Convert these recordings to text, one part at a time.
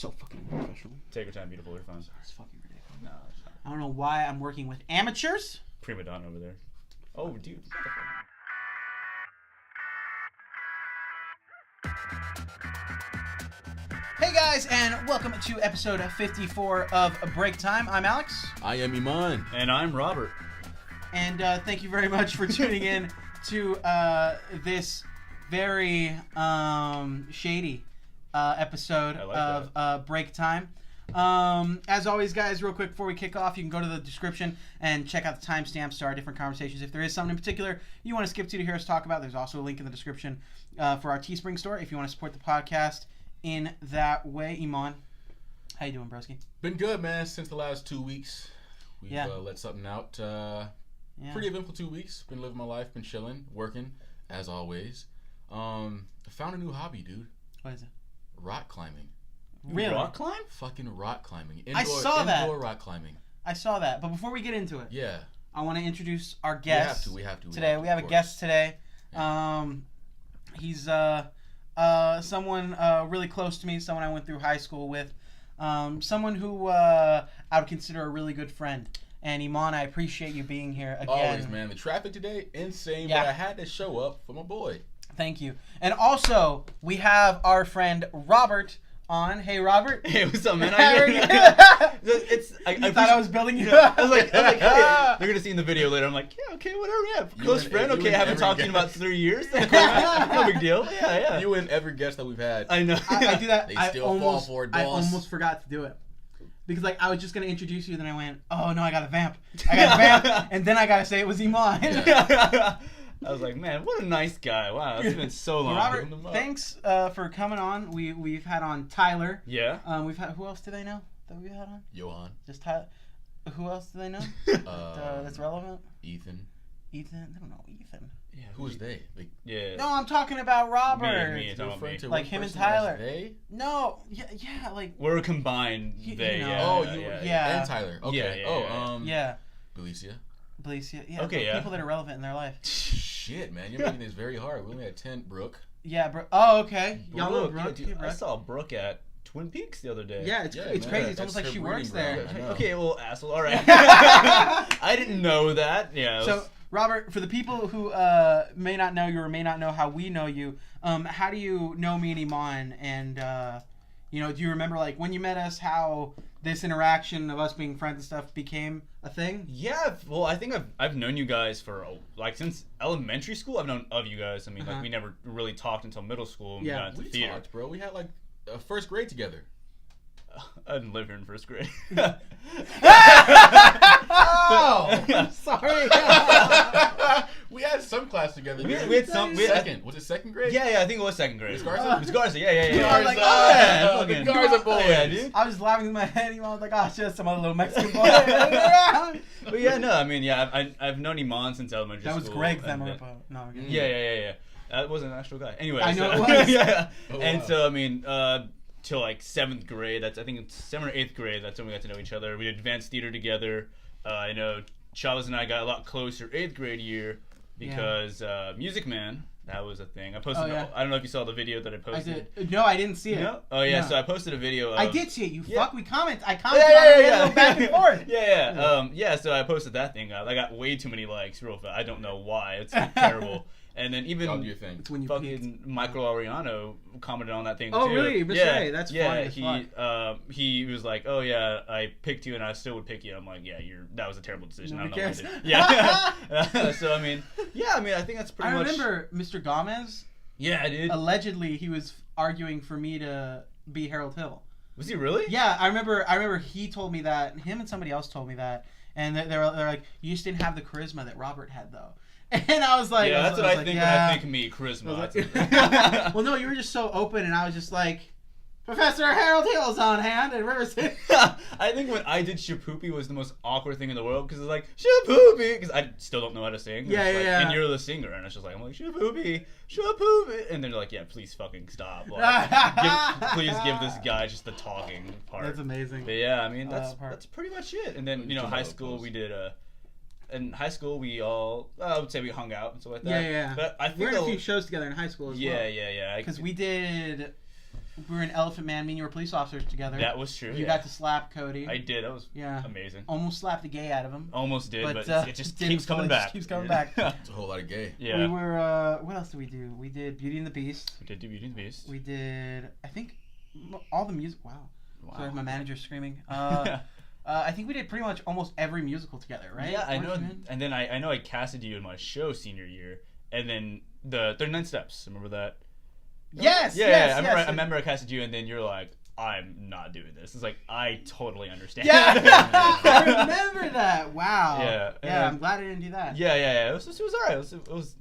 so fucking professional. Take your time, beautiful. You're fine. It's fucking ridiculous. No, it's not. I don't know why I'm working with amateurs. Prima donna over there. Oh, dude. What the fuck? Hey guys, and welcome to episode 54 of Break Time. I'm Alex. I am Eman. And I'm Robert. And thank you very much for tuning in to this very shady episode of Break Time. As always, guys, real quick before we kick off, you can go to the description and check out the timestamps to our different conversations. If there is something in particular you want to skip to hear us talk about, there's also a link in the description for our Teespring store if you want to support the podcast in that way. Eman, how you doing, broski? Been good, man, since the last 2 weeks. We've let something out. Pretty eventful 2 weeks. Been living my life, been chilling, working, as always. Found a new hobby, dude. What is it? Rock climbing. Really? Rock climb? Fucking rock climbing. I saw that. Indoor rock climbing. I saw that. But before we get into it, Yeah. I want to introduce our guest. We have to. Today. We have a guest today. Yeah. He's someone really close to me, someone I went through high school with, someone who I would consider a really good friend. And Eman, I appreciate you being here again. Always, man. The traffic today, insane, but I had to show up for my boy. Thank you. And also, we have our friend Robert on. Hey, Robert. Hey, what's up, man? I thought I was building you up. I was like, hey, they're going to see in the video later. I'm like, yeah, okay, whatever, yeah. Close friend, okay, I haven't talked to you in about 3 years. No big deal. Yeah. You and every guest that we've had. I know. I do that. They still fall for it, boss. I almost forgot to do it. Because, I was just going to introduce you, then I went, oh, no, I got a vamp. And then I got to say it was Eman. Yeah. I was like, man, what a nice guy. Wow, it's been so long. Robert, thanks for coming on. We've had on Tyler. Yeah. We've had, who else do they know that we had on? Johan. Just Tyler. Who else do they know that's relevant? Ethan. I don't know Ethan. Yeah, who is they? Yeah. No, I'm talking about Robert. Me, like him and Tyler. They? No, yeah, like we're a combined they. You know. Yeah. And Tyler. Okay. Yeah. Belicia. Yeah. Okay, yeah. People that are relevant in their life. Shit, man, you're making this very hard. We only had 10. Brooke. Yeah, Brooke. Oh, okay. Y'all know Brooke. Brooke. Yeah, dude, I saw Brooke at Twin Peaks the other day. Yeah, it's crazy. It's almost like she works there. Okay, well, asshole. All right. I didn't know that. Yeah. So, Robert, for the people who may not know you or may not know how we know you, how do you know me and Eman? And do you remember when you met us, how this interaction of us being friends and stuff became a thing? Yeah, well, I think I've known you guys for since elementary school. I've known of you guys. I mean, we never really talked until middle school. When we got into theater. Talked, bro. We had first grade together. I didn't live here in first grade. Oh, I'm sorry. We had some class together. We had some. Second. Was it second grade? Yeah, I think it was second grade. Miss Garza? Miss Garza, yeah. I was like, the Garza boys. Yeah, dude. I was just laughing in my head. Eman was like, oh, it's just some other little Mexican boy. But yeah, no, I mean, I've known Eman since elementary school. That was Greg Zemarapo. No, yeah. That wasn't an actual guy. Anyway. I know it was. Yeah. Oh, and wow. so, I mean, till 7th grade, I think it's 7th or 8th grade, that's when we got to know each other. We did advanced theater together. I know Chavez and I got a lot closer 8th grade year because Music Man, that was a thing. I posted. I don't know if you saw the video that I posted. I did. No, I didn't see it. No? Oh yeah, No. So I posted a video. I did see it. You fuck. I commented on Yeah. it back and forth. Yeah. So I posted that thing. I got way too many likes real fast. I don't know why. It's terrible. And then even thing. When you fucking Michael Ariano commented on that thing too. Really? Yeah. That's funny. He was like, "Oh yeah, I picked you, and I still would pick you." I'm like, "Yeah, that was a terrible decision." Nobody I don't cares. know why I did. Yeah. So I mean, I think that's pretty much. I remember Mr. Gomez. Yeah, dude. Allegedly, he was arguing for me to be Harold Hill. Was he really? Yeah, I remember he told me that. Him and somebody else told me that, and they're like, "You just didn't have the charisma that Robert had, though." And I was like, "Yeah, that's what I think when I think me, charisma." Well, no, you were just so open, and I was just like, Professor Harold Hill's on hand at Riverside. I think when I did Shapoopy was the most awkward thing in the world because it's like Shapoopy because I still don't know how to sing. Yeah. And you're the singer, and it's just like I'm like Shapoopy, and they're like, yeah, please fucking stop. Please give this guy just the talking part. That's amazing. But yeah, I mean that's pretty much it. And then high school we did in high school we all I would say we hung out and stuff like that. Yeah. But I think we had a few shows together in high school as well. Yeah. Because we did we were in Elephant Man. Me and you were police officers together. That was true. You got to slap Cody. I did. That was amazing. Almost slapped the gay out of him. Almost did, but it just keeps coming back. Just keeps coming back. It's a whole lot of gay. Yeah. We were. What else did we do? We did Beauty and the Beast. We did do Beauty and the Beast. We did. I think all the music. Wow. Sorry, my manager's screaming. I think we did pretty much almost every musical together, right? Yeah, I know. And then I know I casted you in my show senior year, and then the 39 Steps. Remember that? Yes. Yeah. I remember I casted you, and then you're like, I'm not doing this. It's like, I totally understand. Yeah, I remember that. Wow. Yeah. I'm glad I didn't do that. Yeah. It was alright. It was.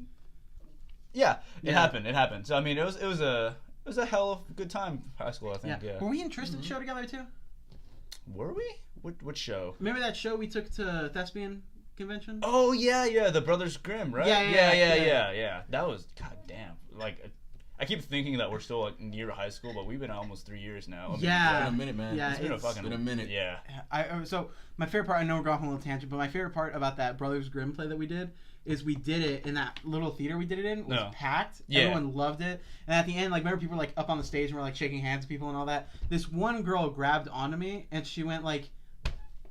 Yeah. It happened. So I mean, it was a hell of a good time high school. I think. Yeah. Were we in Tristan's show together too? Were we? What show? Remember that show we took to Thespian Convention? Oh yeah, the Brothers Grimm, right? Yeah. That was goddamn. Like, I keep thinking that we're still like near high school, but we've been almost 3 years now. It's been a minute, man. Yeah, it's been a minute. Yeah. So my favorite part, I know we're going off on a little tangent, but my favorite part about that Brothers Grimm play that we did is we did it in that little theater we did it in. It was packed. Yeah. Everyone loved it. And at the end, like, remember people were like up on the stage and were like shaking hands with people and all that. This one girl grabbed onto me and she went like,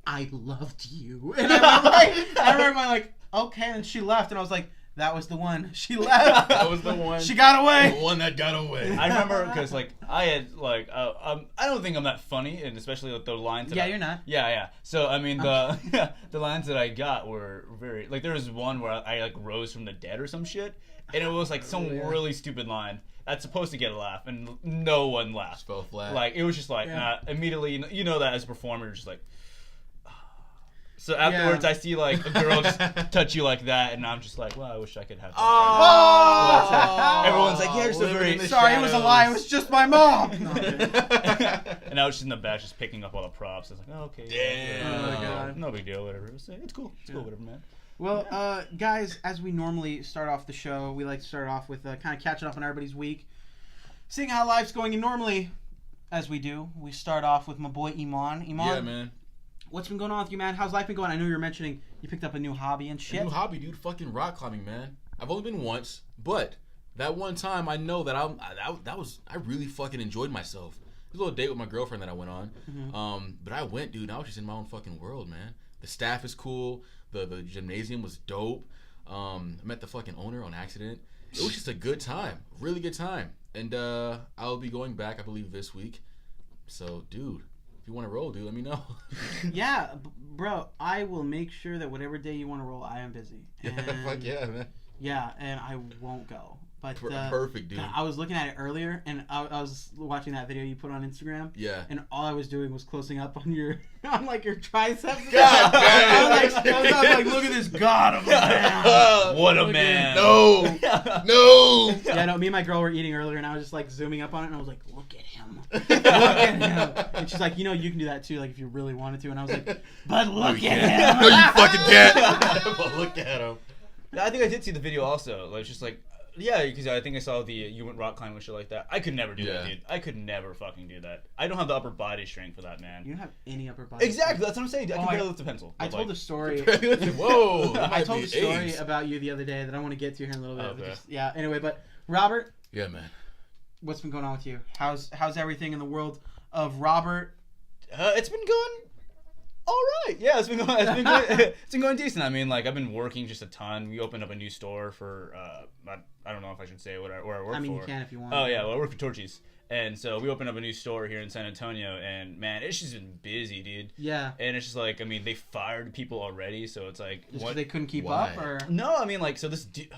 I loved you. And I remember going like, okay. And she left and I was like, that was the one. She left. That was the one. She got away. The one that got away. I remember because like I had like I don't think I'm that funny, and especially with the lines. You're not. Yeah. So I mean the lines that I got were very like there was one where I like rose from the dead or some shit, and it was like some really stupid line that's supposed to get a laugh, and no one laughed. Just fell flat. Like it was just like immediately you know that as a performer you're just like. So afterwards, I see like a girl just touch you like that, and I'm just like, well, I wish I could have that. Oh! Everyone's like, yeah, you're so very sorry, it was a lie. It was just my mom. And I was just in the back, just picking up all the props. I was like, oh, okay, damn, no big deal, whatever. It's cool, whatever, man. Well, guys, as we normally start off the show, we like to start off with kind of catching up on everybody's week, seeing how life's going. And normally, as we do, we start off with my boy Eman. Yeah, man. What's been going on with you, man? How's life been going? I know you were mentioning you picked up a new hobby and shit. A new hobby, dude. Fucking rock climbing, man. I've only been once, but that one time I know that I really fucking enjoyed myself. It was a little date with my girlfriend that I went on. Mm-hmm. But I went, dude, and I was just in my own fucking world, man. The staff is cool. The gymnasium was dope. I met the fucking owner on accident. It was just a good time. Really good time. And I'll be going back, I believe, this week. So, dude. If you want to roll, dude, let me know. Yeah, bro, I will make sure that whatever day you want to roll, I am busy. And, fuck yeah, man. Yeah, and I won't go. But perfect, dude. I was looking at it earlier, and I was watching that video you put on Instagram. Yeah. And all I was doing was closing up on your triceps. God damn! I was like, look at this god of a man. What a man! No. Yeah, no. Me and my girl were eating earlier, and I was just like zooming up on it, and I was like, look at him. Look at him. And she's like, you know, you can do that too, like if you really wanted to. And I was like, but look at him. No, you fucking can't. But look at him. I think I did see the video also. Like, just like, yeah, because I think I saw the you went rock climbing and shit like that. I could never do that, dude. I could never fucking do that. I don't have the upper body strength for that, man. You don't have any upper body Exactly, strength. that's what I'm saying. I can barely lift a pencil. I told a story. Whoa. I told a story about you the other day that I want to get to here in a little bit. Okay. But just, anyway, but Robert. Yeah, man. What's been going on with you? How's everything in the world of Robert? It's been going all right. Yeah, it's been going decent. I mean, like I've been working just a ton. We opened up a new store for I don't know if I should say where I work for. I mean, you can if you want. Oh yeah, well I work for Torchies. And so we opened up a new store here in San Antonio, and man, it's just been busy, dude. Yeah. And it's just like, I mean, they fired people already, so it's like, just they couldn't keep up, or no? I mean, like, so this dude,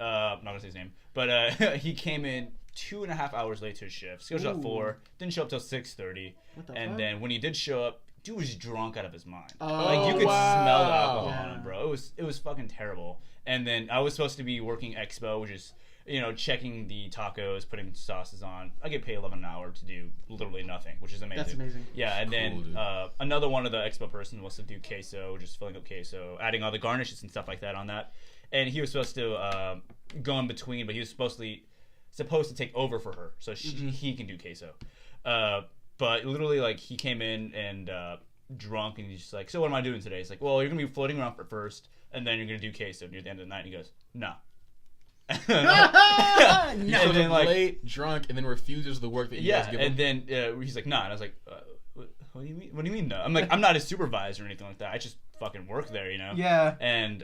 I'm not gonna say his name, but he came in 2.5 hours late to his shift. Scheduled at 4, didn't show up till 6:30, and then when he did show up, dude was drunk out of his mind. Oh, like you could smell the alcohol on him, bro. It was fucking terrible. And then I was supposed to be working Expo, which is, you know, checking the tacos, putting sauces on. I get paid $11 an hour to do literally nothing, which is amazing. That's amazing. Yeah, and then another one of the Expo person was to do queso, just filling up queso, adding all the garnishes and stuff like that on that. And he was supposed to go in between, but he was supposed to take over for her, so he can do queso. But literally, like, he came in and drunk, and he's just like, so what am I doing today? He's like, well, you're going to be floating around for first, and then you're going to do queso near the end of the night. And he goes, no. And No. then late, drunk, and then refuses the work that you guys give him. and then he's like, nah. And I was like, what do you mean? What do you mean no? I'm like, I'm not a supervisor or anything like that. I just fucking work there, you know. Yeah. And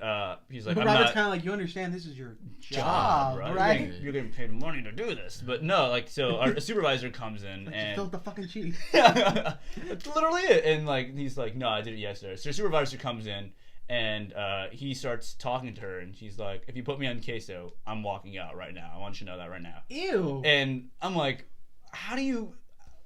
he's like, But I'm Robert's not. kind of like, you understand this is your job, right? You're getting paid money to do this, but no, like, so our supervisor comes in Like, and you filled the fucking sheet. that's literally it. And like, he's like, no, I did it yesterday. So our supervisor comes in and he starts talking to her, and she's like, if you put me on queso, I'm walking out right now. I want you to know that right now. Ew. And I'm like, how do you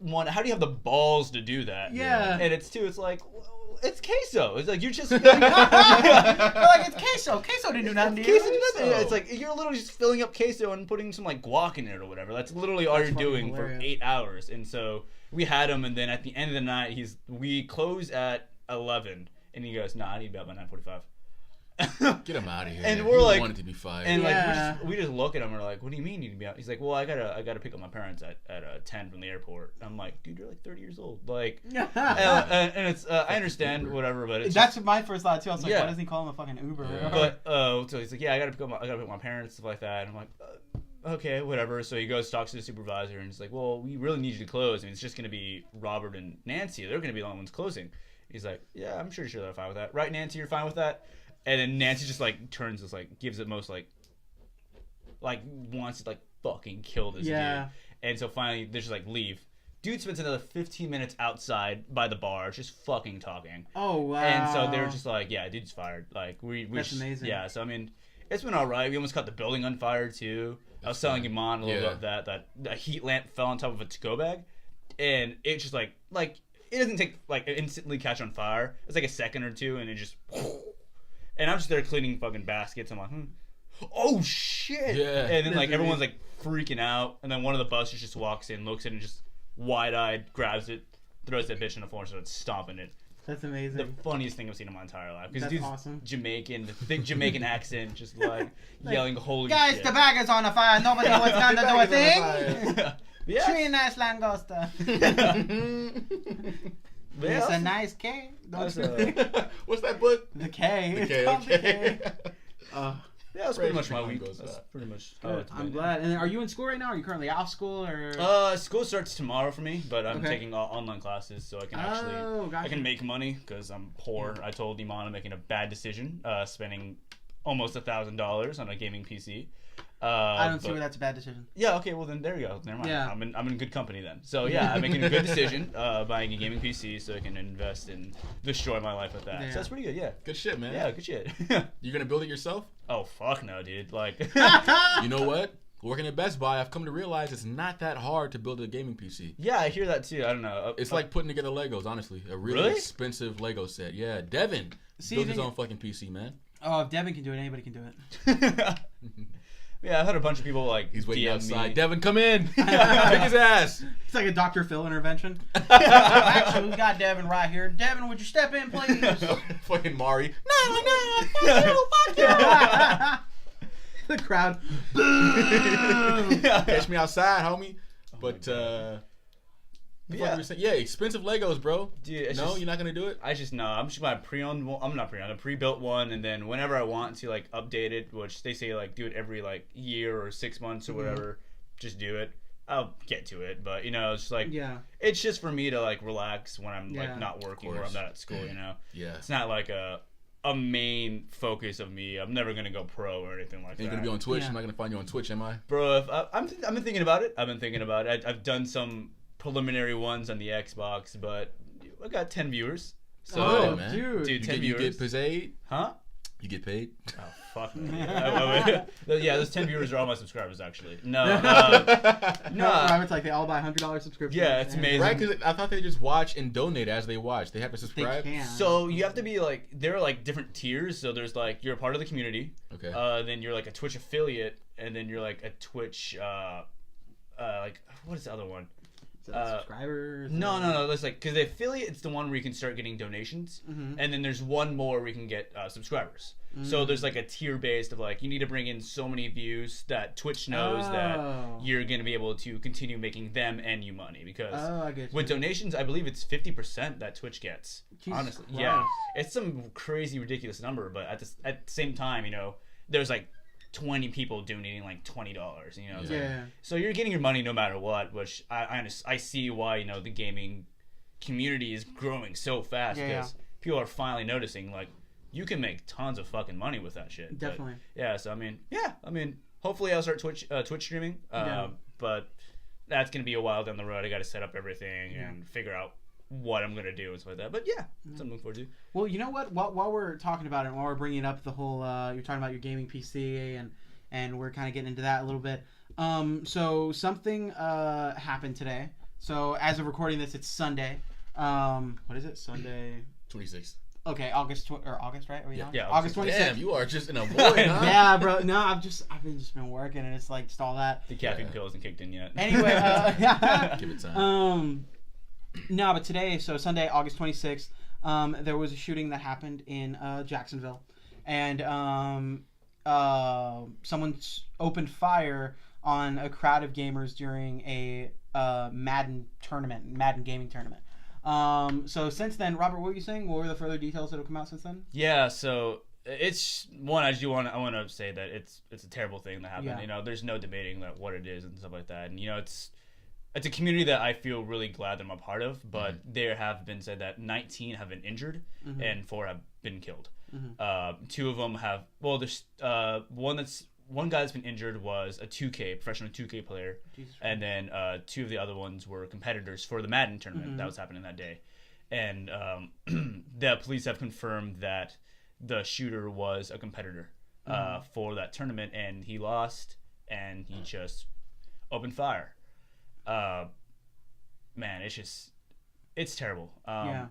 have the balls to do that? Yeah. And it's like, well, it's queso. It's like, you're just But like, it's queso. Queso didn't do nothing to you. queso did nothing. It's like, you're literally just filling up queso and putting some like guac in it or whatever. That's literally all you're doing hilarious. for 8 hours. And so we had him, and then at the end of the night, we close at 11, and he goes, nah, I need to be out by 9:45. Get him out of here. And we're he like, wanted to be fired. And Yeah. like we just look at him. We're like, what do you mean you need to be out? He's like, well, I gotta pick up my parents at 10 from the airport. I'm like, dude, you're like 30 years old. Like, and it's I understand whatever, but it's That's my first thought too. I was like, Yeah. why doesn't he call him a fucking Uber? Yeah. but so he's like, yeah, I gotta pick up my parents, stuff like that. And I'm like, okay, whatever. So he goes, talks to the supervisor, and he's like, well, we really need you to close. I mean, it's just gonna be Robert and Nancy. They're gonna be the only ones closing. He's like, yeah, I'm sure they're fine with that, right, Nancy? You're fine with that? And then Nancy just like turns this like gives it most like wants to like fucking kill this Yeah. dude. And so finally they're just like leave. Dude spends another 15 minutes outside by the bar just fucking talking. Oh wow. And so they were just like, yeah, dude's fired. Like we That's just, amazing. Yeah, so I mean, it's been all right. We almost caught the building on fire too. I was telling Eman a little bit about that a heat lamp fell on top of a to-go bag, and it just like it doesn't take like instantly catch on fire. It's like a second or two, and it just. And I'm just there cleaning fucking baskets. I'm like, oh shit! Yeah. And then like everyone's like freaking out, and then one of the busters just walks in, looks at it, and just wide-eyed grabs it, throws that bitch on the floor, and starts stomping it. That's amazing. The funniest thing I've seen in my entire life. Because That's dude's awesome. Jamaican, the thick Jamaican accent, just like yelling holy Guys, shit. the bag is on a fire. Nobody was going to do a thing. Yeah. Tree nice langosta. Yeah, It's a nice K. That's What's that book? The K. The It's K, called the okay. K. Yeah, that's pretty Praise much my your week. goes That's up. pretty much. I'm glad. And are you in school right now? Are you currently off school or? School starts tomorrow for me, but I'm Okay. taking online classes so I can actually gotcha. I can make money because I'm poor. I told Eman I'm making a bad decision, spending almost $1,000 on a gaming PC. I don't see where that's a bad decision. Yeah, okay, well then there you go. Never mind. Yeah. I'm in good company then. So yeah, I'm making a good decision buying a gaming PC so I can invest and destroy my life with that. Yeah. So that's pretty good. Yeah. Good shit, man. Yeah, good shit. You gonna build it yourself? Oh fuck no, dude. Like. You know what? Working at Best Buy, I've come to realize it's not that hard to build a gaming PC. Yeah, I hear that too. I don't know. It's like putting together Legos, honestly. A really expensive Lego set. Yeah, Devin built his own fucking PC, man. Oh, if Devin can do it, anybody can do it. Yeah, I've had a bunch of people like He's waiting DM outside. me. Devin, come in. Kick his ass. It's like a Dr. Phil intervention. Actually, we got Devin right here. Devin, would you step in, please? Fucking Mari. No, fuck you. The crowd. Boo! Catch me outside, homie. But Yeah. yeah, expensive Legos, bro. Dude, it's No, just- you're not gonna do it. I just know. I'm just gonna pre-owned one. I'm not pre-owned. A pre-built one, and then whenever I want to like update it, which they say like do it every like year or 6 months or whatever, just do it. I'll get to it, but you know, it's like Yeah. it's just for me to like relax when I'm Yeah. like not working or I'm course. not at school. You know, Yeah. it's not like a main focus of me. I'm never gonna go pro or anything like You're that. gonna be on Twitch. Yeah. I'm not gonna find you on Twitch, am I? Bro, if I've been thinking about it. I've done some preliminary ones on the Xbox, but I got 10 viewers. So, Oh, man. dude. dude, 10 You viewers. get paid? Huh? You get paid? Oh, fuck me. Yeah, those 10 viewers are all my subscribers, actually. No. No, Robert's like, they all buy $100 subscriptions. Yeah, it's amazing. Right, because I thought they just watch and donate as they watch. They have to They subscribe. can. So you have to be like, there are like different tiers. So there's like, you're a part of the community. Okay. Then you're like a Twitch affiliate. And then you're like a Twitch, like, what is the other one? Is that subscribers? No. There's like, because the affiliate, it's the one where you can start getting donations, Mhm. and then there's one more where you can get subscribers. So there's like a tier based of like you need to bring in so many views that Twitch knows that you're gonna be able to continue making them and you money because Oh, I get you. with donations, I believe it's 50% that Twitch gets. Jesus honestly, Christ. yeah, it's some crazy ridiculous number, but at the same time, you know, there's like 20 people donating like $20. You know, it's yeah. like, so you're getting your money no matter what. Which I see why, you know, the gaming community is growing so fast because people are finally noticing like you can make tons of fucking money with that shit. Definitely. But, so I mean, hopefully I'll start Twitch streaming. But that's gonna be a while down the road. I got to set up everything and figure out what I'm gonna do and stuff like that. But something to look forward to. Well, you know what? While we're talking about it, while we're bringing up the whole, you're talking about your gaming PC and we're kind of getting into that a little bit. So something happened today. So as of recording this, it's Sunday. What is it? Sunday 26th. Okay, August, right? Are we on? Yeah, August 26th. Damn, you are just in a void, huh? Yeah, bro. No, I've been working, and it's like just all that. The caffeine pill hasn't kicked in yet. Anyway, give it time. No, but today, so Sunday, August 26th, there was a shooting that happened in Jacksonville, and someone opened fire on a crowd of gamers during a Madden Gaming Tournament. So since then, Robert, what were you saying? What were the further details that have come out since then? Yeah, so it's one. I want to say that it's a terrible thing that happened. Yeah. You know, there's no debating that what it is and stuff like that. And you know, it's a community that I feel really glad that I'm a part of. But there have been said that 19 have been injured and 4 have been killed. 2 of them have. Well, there's one guy that's been injured was a professional 2K player, and then 2 of the other ones were competitors for the Madden tournament that was happening that day. And the police have confirmed that the shooter was a competitor for that tournament, and he lost, and he just opened fire. Man, it's terrible.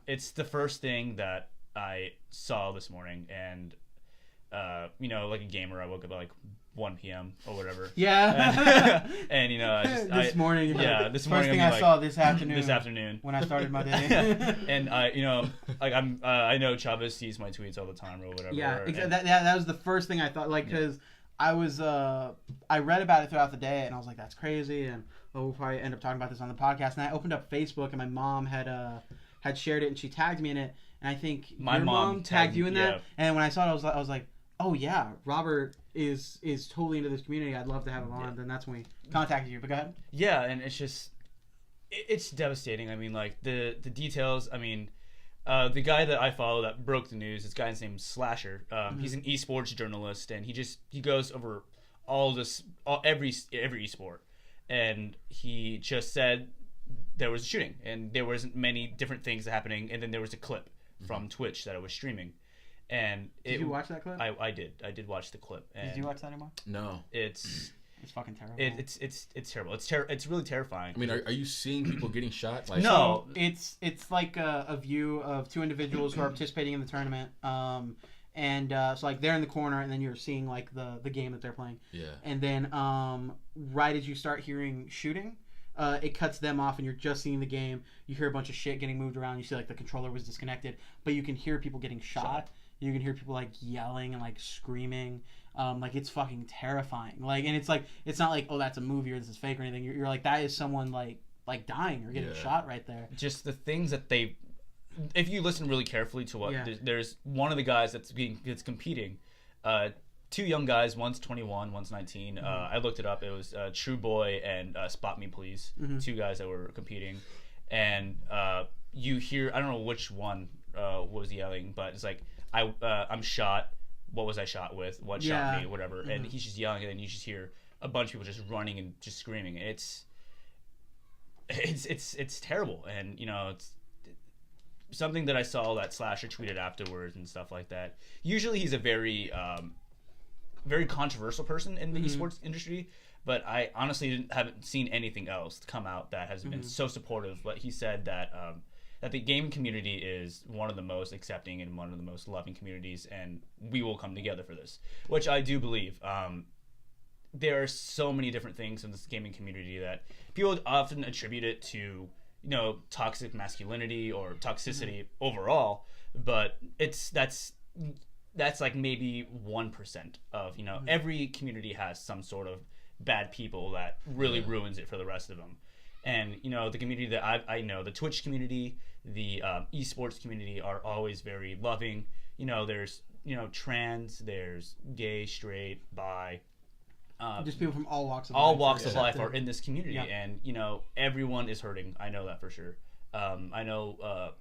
It's the first thing that I saw this morning, and you know, like a gamer, I woke up at like 1 p.m. or whatever. Yeah. And you know, this morning. This morning. First thing I saw this afternoon. When I started my day. And you know, like I know Chavez sees my tweets all the time or whatever. Yeah, exactly. That was the first thing I thought, like, because I read about it throughout the day, and I was like, that's crazy, and we'll probably end up talking about this on the podcast. And I opened up Facebook, and my mom had shared it, and she tagged me in it, and I think my your mom tagged you in that. Yeah. And when I saw it, I was like, oh yeah, Robert is totally into this community. I'd love to have him on. Then that's when we contacted you. But go ahead. Yeah, and it's devastating. I mean, like the details. I mean, the guy that I follow that broke the news, this guy's named Slasher. He's an esports journalist, and he goes over every esport, and he just said there was a shooting, and there wasn't many different things happening, and then there was a clip from Twitch that I was streaming. And did you watch that clip? I did watch the clip. And did you watch that anymore? No. It's fucking terrible. It's terrible. It's really terrifying. I mean, are you seeing people getting shot? Like, no. So it's like a view of 2 individuals who are participating in the tournament. And so like they're in the corner, and then you're seeing like the game that they're playing. Yeah. And then right as you start hearing shooting, it cuts them off, and you're just seeing the game. You hear a bunch of shit getting moved around. You see like the controller was disconnected, but you can hear people getting shot. You can hear people like yelling and like screaming. Like it's fucking terrifying. Like, and it's like, it's not like, oh, that's a movie or this is fake or anything. You're like, that is someone like dying or getting shot right there. Just the things that if you listen really carefully to what there's one of the guys that's competing, 2 young guys, one's 21, one's 19. I looked it up. It was True Boy and Spot Me Please, 2 guys that were competing, and you hear, I don't know which one was yelling, but it's like, I'm shot. What was I shot with? What shot me? Whatever. And he's just yelling, and then you just hear a bunch of people just running and just screaming. It's terrible, and you know, it's something that I saw that Slasher tweeted afterwards and stuff like that. Usually, he's a very very controversial person in the esports industry, but I honestly haven't seen anything else come out that has been so supportive. But he said that that the game community is one of the most accepting and one of the most loving communities, and we will come together for this, which I do believe. There are so many different things in this gaming community that people often attribute it to, you know, toxic masculinity or toxicity overall, but that's like maybe 1% of, you know, every community has some sort of bad people that really ruins it for the rest of them. And, you know, the community that I know, the Twitch community, the esports community are always very loving. You know, there's, you know, trans, there's gay, straight, bi, just people from all walks of life are in this community, and everyone is hurting. I know that for sure. I know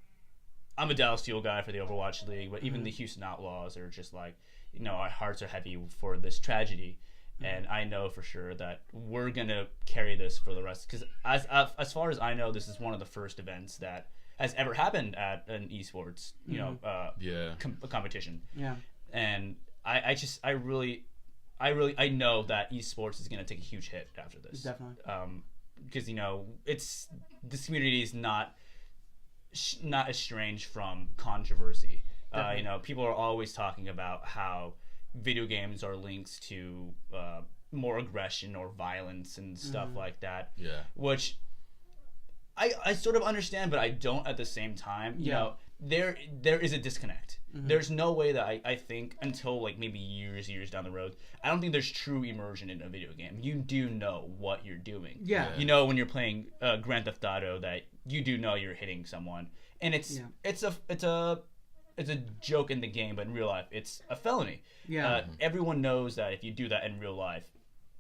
I'm a Dallas Fuel guy for the Overwatch League, but even the Houston Outlaws are just like, our hearts are heavy for this tragedy, and I know for sure that we're gonna carry this for the rest. Because as far as I know, this is one of the first events that has ever happened at an esports, competition. Yeah, and I know that esports is going to take a huge hit after this. Definitely. Because this community is not estranged from controversy. People are always talking about how video games are linked to more aggression or violence and stuff like that. Yeah. Which I sort of understand, but I don't at the same time. There is a disconnect. There's no way that I think until like maybe years down the road, I don't think there's true immersion in a video game. You do know what you're doing. Yeah. When you're playing Grand Theft Auto that you do know you're hitting someone, and it's a joke in the game, but in real life it's a felony. Yeah. Everyone knows that if you do that in real life,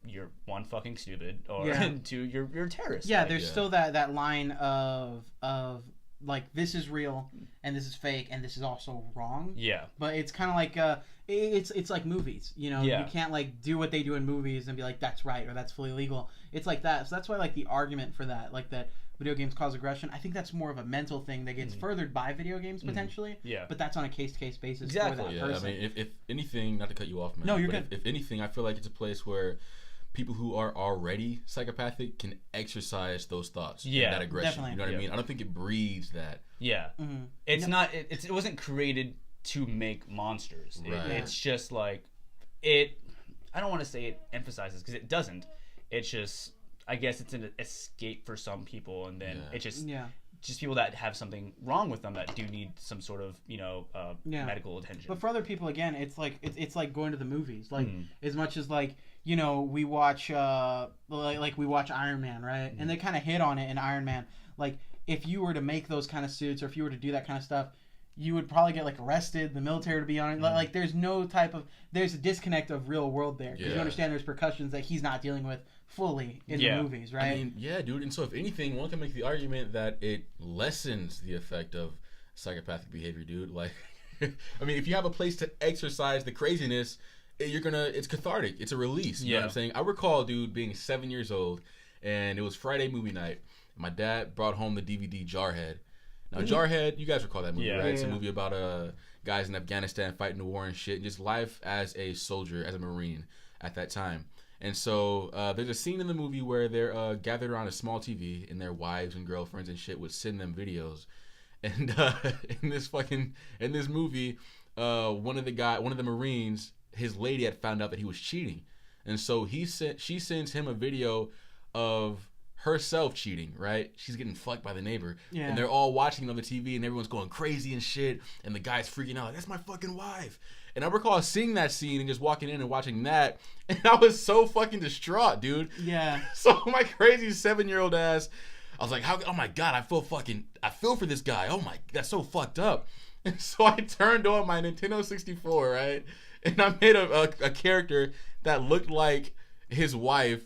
you're one, fucking stupid, or two, you're a terrorist. Yeah. There's still that line of like, this is real and this is fake and this is also wrong. Yeah. But it's kind of like it's like movies, You can't like do what they do in movies and be like, that's right or that's fully legal. It's like that. So that's why like the argument for that, like that video games cause aggression, I think that's more of a mental thing that gets furthered by video games potentially. Yeah. But that's on a case-to-case basis for that person. I mean, if anything, not to cut you off, man. No, you're good. If anything, I feel like it's a place where people who are already psychopathic can exercise those thoughts, that aggression. Definitely. You know what I mean? I don't think it breeds that. Yeah, it's not. It wasn't created to make monsters. Right. It's just like it. I don't want to say it emphasizes because it doesn't. It's just, I guess it's an escape for some people, and then it just people that have something wrong with them that do need some sort of medical attention. But for other people, again, it's like going to the movies. Like as much as like. We watch we watch Iron Man, right? And they kind of hit on it in Iron Man. Like, if you were to make those kind of suits, or if you were to do that kind of stuff, you would probably get like arrested. The military would be on it. Like, there's a disconnect of real world there because you understand there's repercussions that he's not dealing with fully in the movies, right? I mean, dude. And so, if anything, one can make the argument that it lessens the effect of psychopathic behavior, dude. Like, I mean, if you have a place to exercise the craziness, it's cathartic. It's a release. You know what I'm saying? I recall, dude, being 7 years old, and it was Friday movie night. My dad brought home the DVD Jarhead. Now, Jarhead, you guys recall that movie, right? It's a movie about guys in Afghanistan fighting the war and shit, and just life as a soldier, as a Marine at that time. And so there's a scene in the movie where they're gathered around a small TV, and their wives and girlfriends and shit would send them videos. And in this movie, one of the Marines, his lady had found out that he was cheating, and so she sends him a video of herself cheating, right? She's getting fucked by the neighbor, and they're all watching it on the TV, and everyone's going crazy and shit, and the guy's freaking out like, that's my fucking wife. And I recall seeing that scene and just walking in and watching that, and I was so fucking distraught, dude. Yeah. So my crazy 7-year-old ass, I was like, oh my god, I feel for this guy. Oh my, that's so fucked up. And so I turned on my Nintendo 64, right? And I made a character that looked like his wife.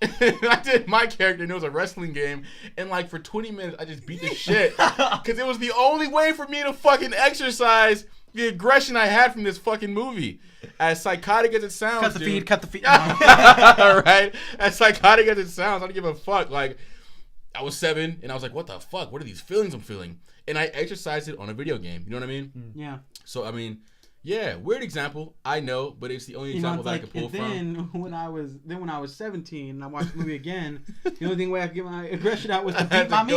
And I did my character, and it was a wrestling game. And like for 20 minutes, I just beat the shit. Because it was the only way for me to fucking exercise the aggression I had from this fucking movie. As psychotic as it sounds, cut the feed. Right? As psychotic as it sounds, I don't give a fuck. Like, I was 7, and I was like, what the fuck? What are these feelings I'm feeling? And I exercised it on a video game. You know what I mean? Yeah. So, I mean... Yeah, weird example. I know, but it's the only example that I could pull from. Then when I was 17 and I watched the movie again, the only way I could get my aggression out was to beat my meat.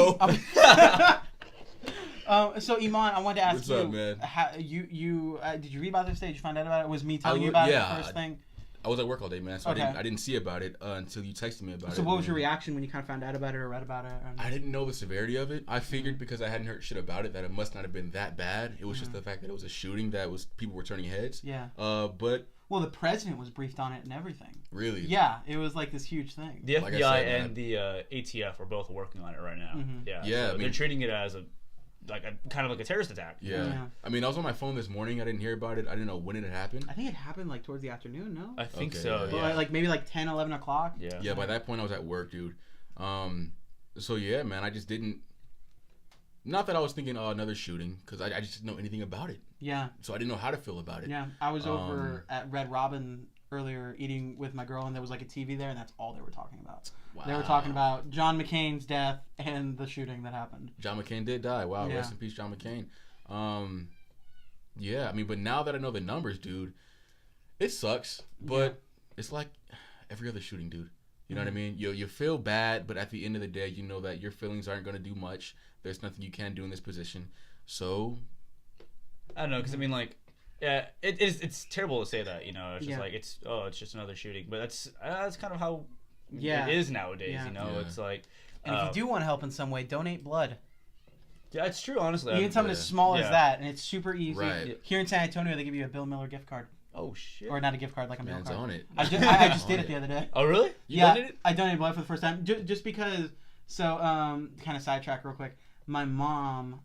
So Eman, I wanted to ask What's up, man? Did you read about this? Did you find out about it? Was me telling you about it the first thing? I was at work all day, man, so I didn't see about it until you texted me about it. So what was your reaction when you kind of found out about it or read about it? I didn't know the severity of it. I figured because I hadn't heard shit about it that it must not have been that bad. It was just the fact that it was a shooting that people were turning heads. Yeah. But... Well, the president was briefed on it and everything. Really? Yeah, it was like this huge thing. The FBI and the ATF are both working on it right now. Yeah. Yeah, so they're treating it as a like kind of like a terrorist attack. Yeah. I mean, I was on my phone this morning. I didn't hear about it. I didn't know when it had happened. I think it happened like towards the afternoon. No. I think Okay, so. yeah. Yeah. Like maybe like 10, 11 o'clock. Yeah. Yeah. By that point, I was at work, dude. So yeah, man, I just didn't. Not that I was thinking, oh, another shooting, because I just didn't know anything about it. Yeah. So I didn't know how to feel about it. Yeah. I was over at Red Robin earlier eating with my girl, and there was like a TV there, and that's all they were talking about. Wow. They were talking about John McCain's death and the shooting that happened. John McCain did die. Wow, Yeah. rest in peace, John McCain. Yeah, I mean, but now that I know the numbers, dude, it sucks. But it's like every other shooting, dude. You know what I mean? You feel bad, but at the end of the day, you know that your feelings aren't going to do much. There's nothing you can do in this position. So I don't know, because I mean, like, yeah, it's terrible to say that, you know. It's just Yeah. like it's just another shooting, but that's kind of how Yeah. it is nowadays. Yeah. You know, Yeah. it's like. And if you do want to help in some way, donate blood. Yeah, it's true. Honestly, Even something as small as Yeah. that, and it's super easy. Right. Here in San Antonio, they give you a Bill Miller gift card, Oh shit. or not a gift card, like a meal man's card. on it. I just did On it the other day. Oh really? You Yeah, donated? I donated blood for the first time, just because. So, kind of sidetrack real quick. My mom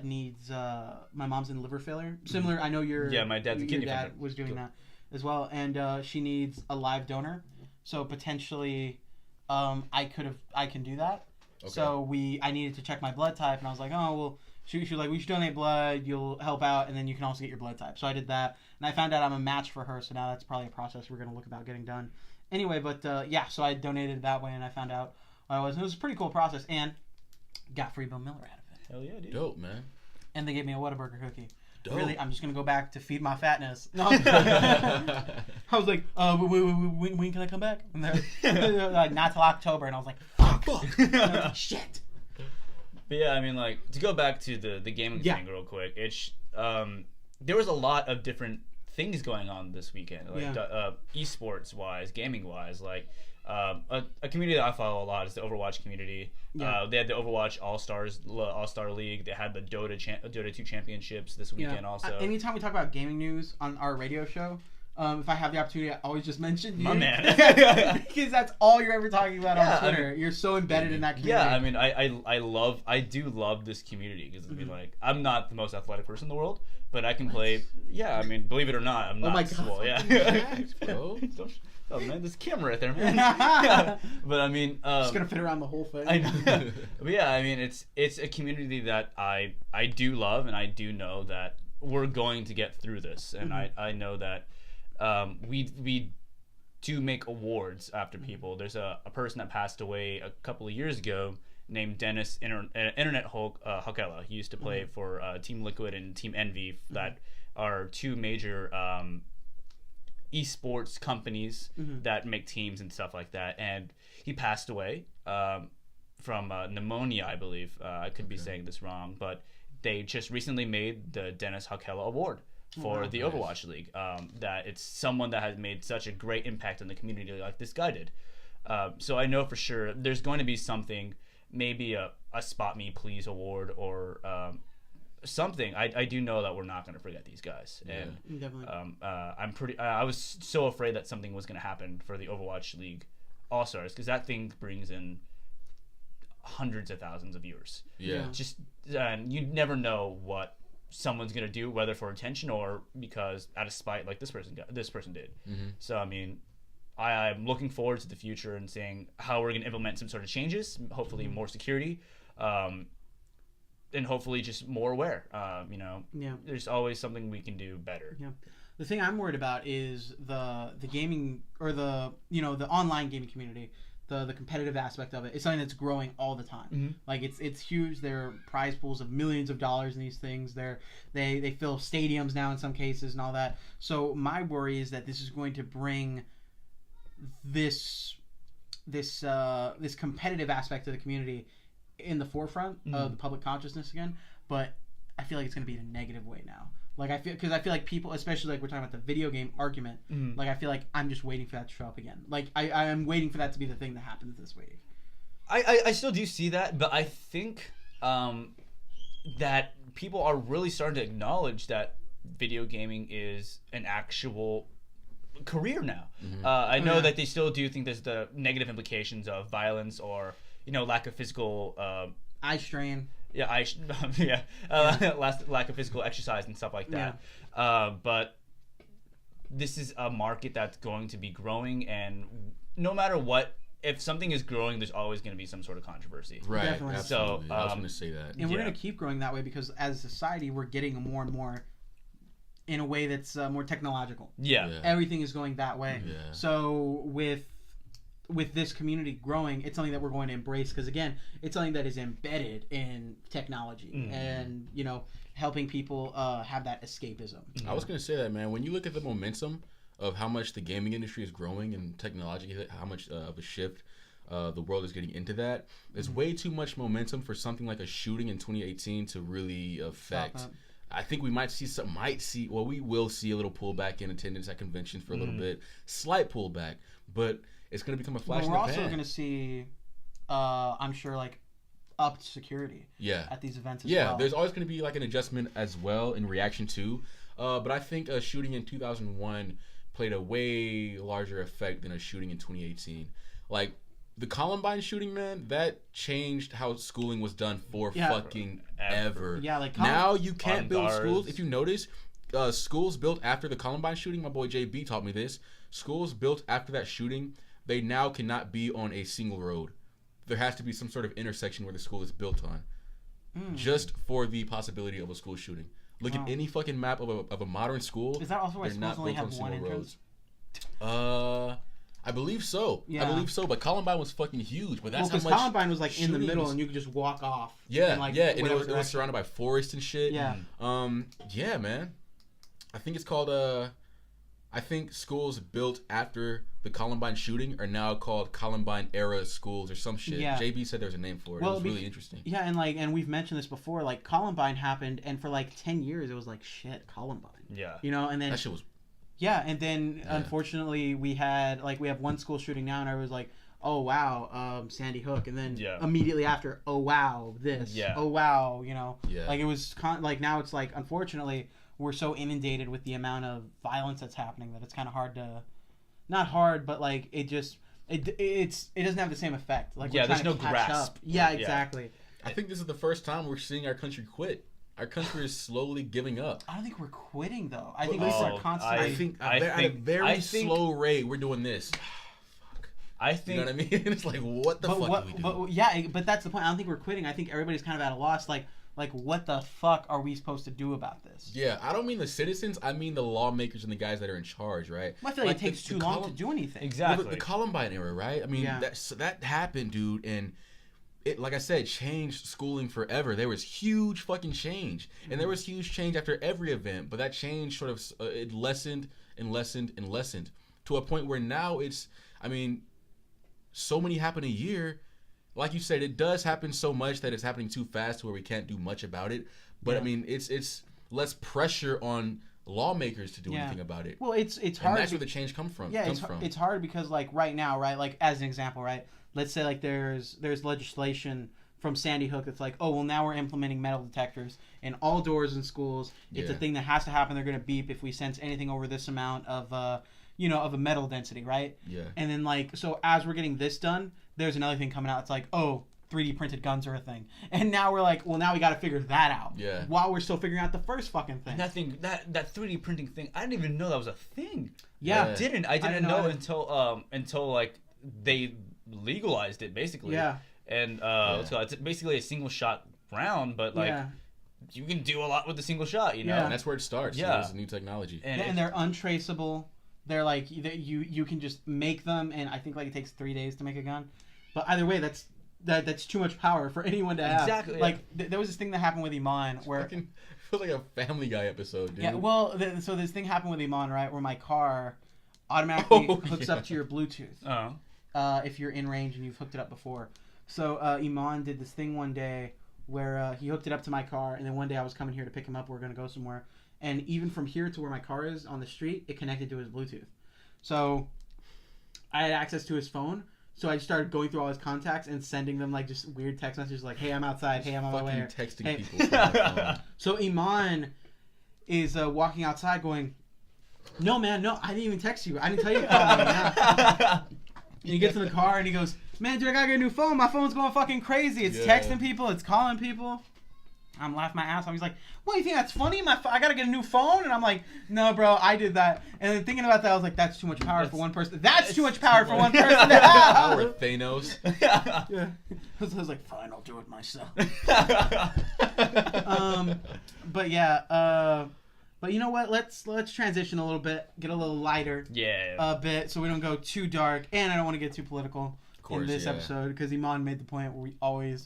needs. My mom's in liver failure. Similar. I know your. Yeah, my dad's a kidney Your dad failure. was doing that as well, and she needs a live donor. So potentially, I can do that. Okay. So I needed to check my blood type, and I was like, oh well. She was like, we should donate blood. You'll help out, and then you can also get your blood type. So I did that, and I found out I'm a match for her. So now that's probably a process we're gonna look about getting done. Anyway, but yeah, so I donated that way, and I found out what I was. And it was a pretty cool process, and got free Bill Miller out of it. Hell yeah, dude. Dope, man. And they gave me a Whataburger cookie. Dope. Really, I'm just gonna go back to feed my fatness. No, I was like, when can I come back? And they're like, not till October, and I was like, fuck. And I was like, shit. But yeah, I mean, like, to go back to the gaming thing real quick, it's there was a lot of different things going on this weekend, like esports wise, gaming wise. Like a community that I follow a lot is the Overwatch community. Yeah. They had the Overwatch All-Star League. They had the Dota 2 championships this weekend also. Anytime we talk about gaming news on our radio show, if I have the opportunity, I always just mention you. My man. Because that's all you're ever talking about on Twitter. I mean, you're so embedded in that community. Yeah, I mean, I do love this community because I mean, like, I'm not the most athletic person in the world, but I can play. Yeah, I mean, believe it or not, I'm not. Oh my God, swole, yeah. Jacked, bro. Oh man, there's a camera right there, man. Yeah. But I mean, just gonna fit around the whole thing. I know. But yeah, I mean, it's a community that I do love, and I do know that we're going to get through this, and I know that we do make awards after people. There's a person that passed away a couple of years ago named Dennis Internet Hulk Hakela. He used to play for Team Liquid and Team Envy, that are two major esports companies that make teams and stuff like that. And he passed away from pneumonia, I believe. I could be saying this wrong, but they just recently made the Dennis Hakela Award for the Overwatch League. That it's someone that has made such a great impact in the community like this guy did. So I know for sure there's going to be something, maybe a Spot Me Please award or something. I do know that we're not going to forget these guys. And Definitely. I was so afraid that something was going to happen for the Overwatch League All-Stars, because that thing brings in hundreds of thousands of viewers. Yeah. Just you never know what someone's gonna do, whether for attention or because out of spite, like this person did. So I mean, I'm looking forward to the future and seeing how we're gonna implement some sort of changes. Hopefully, more security, and hopefully just more aware. You know, there's always something we can do better. Yeah. The thing I'm worried about is the gaming, or the online gaming community. The competitive aspect of it is something that's growing all the time. Like it's huge. There are prize pools of millions of dollars in these things. They fill stadiums now in some cases and all that. So my worry is that this is going to bring this competitive aspect of the community in the forefront of the public consciousness again. But I feel like it's going to be in a negative way now. Like I feel like people, especially like we're talking about the video game argument, like I feel like I'm just waiting for that to show up again. Like I'm waiting for that to be the thing that happens this week. I still do see that, but I think that people are really starting to acknowledge that video gaming is an actual career now. I know that they still do think there's the negative implications of violence or lack of physical eye strain. Yeah, lack of physical exercise and stuff like that. But this is a market that's going to be growing, and no matter what, if something is growing, there's always going to be some sort of controversy. Right. Definitely. Absolutely. So I was going to say that. And we're going to keep growing that way because as a society, we're getting more and more in a way that's more technological. Yeah. Everything is going that way. Yeah. So with this community growing, it's something that we're going to embrace because, again, it's something that is embedded in technology and, you know, helping people have that escapism. I was going to say that, man. When you look at the momentum of how much the gaming industry is growing and technology, how much of a shift the world is getting into that, there's way too much momentum for something like a shooting in 2018 to really affect. I think we will see a little pullback in attendance at conventions for a little bit, slight pullback, but it's going to become a flash in the pan. We're also going to see, I'm sure, like, upped security at these events as well. Yeah, there's always going to be like an adjustment as well in reaction to, but I think a shooting in 2001 played a way larger effect than a shooting in 2018. Like, the Columbine shooting, man, that changed how schooling was done for fucking ever. Yeah, like now you can't build schools. If you notice, schools built after the Columbine shooting, my boy JB taught me this. Schools built after that shooting, they now cannot be on a single road. There has to be some sort of intersection where the school is built on, just for the possibility of a school shooting. Look at any fucking map of a modern school. Is that also why schools only have one entrance? I believe so. Yeah. I believe so. But Columbine was fucking huge. But that's how much Columbine was like in the middle, and you could just walk off. Yeah, and it was surrounded by forest and shit. Yeah. Yeah, man. I think it's called I think schools built after the Columbine shooting are now called Columbine era schools or some shit. Yeah. JB said there's a name for it. Well, it was really interesting. Yeah, and we've mentioned this before. Like, Columbine happened, and for like 10 years, it was like, shit, Columbine. Yeah. You know, and then that shit was. Yeah, and then unfortunately we have one school shooting now, and I was like, oh wow, Sandy Hook, and then immediately after, oh wow, this, oh wow, you know, like it was like now it's like unfortunately we're so inundated with the amount of violence that's happening that it's kind of hard to, not hard, but like it doesn't have the same effect. Like there's no grasp. Yeah, exactly. I think this is the first time we're seeing our country quit. Our country is slowly giving up. I don't think we're quitting, though. I think we are constantly. I think at a very slow rate, we're doing this. Fuck. I think. You know what I mean? It's like, what the fuck do we do? But that's the point. I don't think we're quitting. I think everybody's kind of at a loss. Like, what the fuck are we supposed to do about this? Yeah, I don't mean the citizens. I mean the lawmakers and the guys that are in charge, right? Well, I feel like it takes too long to do anything. Exactly. The Columbine era, right? I mean, that happened, dude, and it, like I said, changed schooling forever. There was huge fucking change, and there was huge change after every event. But that change sort of it lessened and lessened and lessened to a point where now it's, I mean, so many happen a year. Like you said, it does happen so much that it's happening too fast to where we can't do much about it. But I mean, it's less pressure on lawmakers to do anything about it. Well, it's hard. And that's where the change comes from. Yeah, it's hard because like right now, right? Like as an example, right? Let's say like there's legislation from Sandy Hook that's like, oh well, now we're implementing metal detectors in all doors in schools. It's a thing that has to happen. They're going to beep if we sense anything over this amount of of a metal density, right? Yeah. And then like so as we're getting this done, there's another thing coming out. It's like, oh, 3D printed guns are a thing. And now we're like, well, now we got to figure that out. Yeah. While we're still figuring out the first fucking thing. And that thing, that 3D printing thing, I didn't even know that was a thing. Yeah. I didn't know until like they legalized it basically. Yeah. And it's basically a single shot round, but like you can do a lot with the single shot, you know. Yeah. And that's where it starts. Yeah. It's a new technology. And they're untraceable. They're like you can just make them, and I think like it takes 3 days to make a gun. But either way, that's too much power for anyone to have. Exactly. Like there was this thing that happened with Eman where it feels like a Family Guy episode, dude. Yeah. Well, so this thing happened with Eman, right, where my car automatically hooks up to your Bluetooth. Oh. If you're in range and you've hooked it up before. So Eman did this thing one day where he hooked it up to my car, and then one day I was coming here to pick him up. We were gonna go somewhere. And even from here to where my car is on the street, it connected to his Bluetooth. So I had access to his phone. So I started going through all his contacts and sending them like just weird text messages like, hey, I'm outside. Hey, I'm on my way. Texting people. So Eman is walking outside going, no, man, no, I didn't even text you. I didn't tell you to call me. And he gets in the car and he goes, man, dude, I got to get a new phone. My phone's going fucking crazy. It's texting people. It's calling people. I'm laughing my ass off. He's like, what, you think that's funny? I gotta get a new phone? And I'm like, no, bro, I did that. And then thinking about that, I was like, that's too much power for one person. That's too much power for one person to have. Or Thanos. Yeah. I was like, fine, I'll do it myself. But yeah, but you know what? Let's transition a little bit, get a little lighter. Yeah. A bit, so we don't go too dark, and I don't want to get too political in this episode because Eman made the point where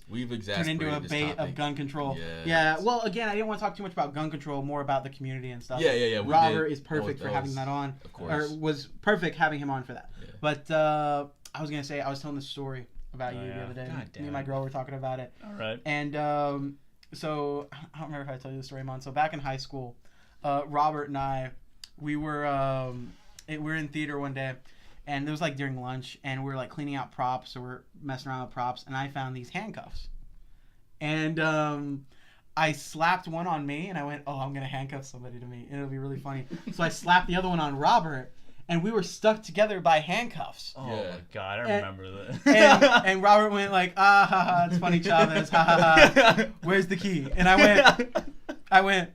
we've turn into a bait of gun control. Yeah. Well, again, I didn't want to talk too much about gun control, more about the community and stuff. Yeah. Robert is perfect for having that on. Of course. Or was perfect having him on for that. Yeah. But I was gonna say I was telling this story about you the other day. Me and my girl were talking about it. All right. And so I don't remember if I told you the story, Eman. So back in high school, Robert and I, we were in theater one day. And it was like during lunch, and we were like cleaning out props, so we're messing around with props, and I found these handcuffs. And I slapped one on me, and I went, oh, I'm going to handcuff somebody to me, and it'll be really funny. So I slapped the other one on Robert, and we were stuck together by handcuffs. Oh, my God, I remember that. And Robert went like, ha, ha, it's funny, Chavez, ha, ha, ha. Where's the key? And I went,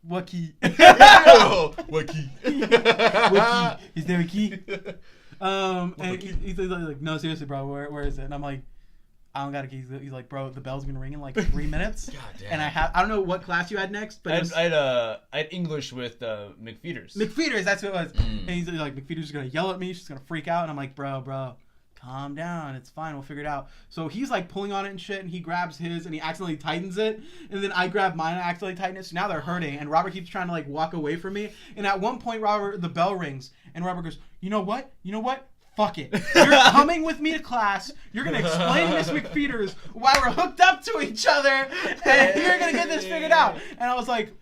what key? What key? What key? Is there a key? And he's like, no, seriously, bro, where is it? And I'm like, I don't got a key. He's like, bro, the bell's gonna ring in like 3 minutes. God damn. And I don't know what class you had next, but I had English with McFeeters. McFeeters, that's what it was. And he's like, McFeeters is gonna yell at me. She's gonna freak out. And I'm like, bro, calm down. It's fine. We'll figure it out. So he's like pulling on it and shit, and he grabs his and he accidentally tightens it. And then I grab mine and I accidentally tighten it. So now they're hurting. And Robert keeps trying to like walk away from me. And at one point, the bell rings. And Robert goes, you know what? Fuck it. You're coming with me to class. You're going to explain to Miss McFeeters why we're hooked up to each other. And you're going to get this figured out. And I was like,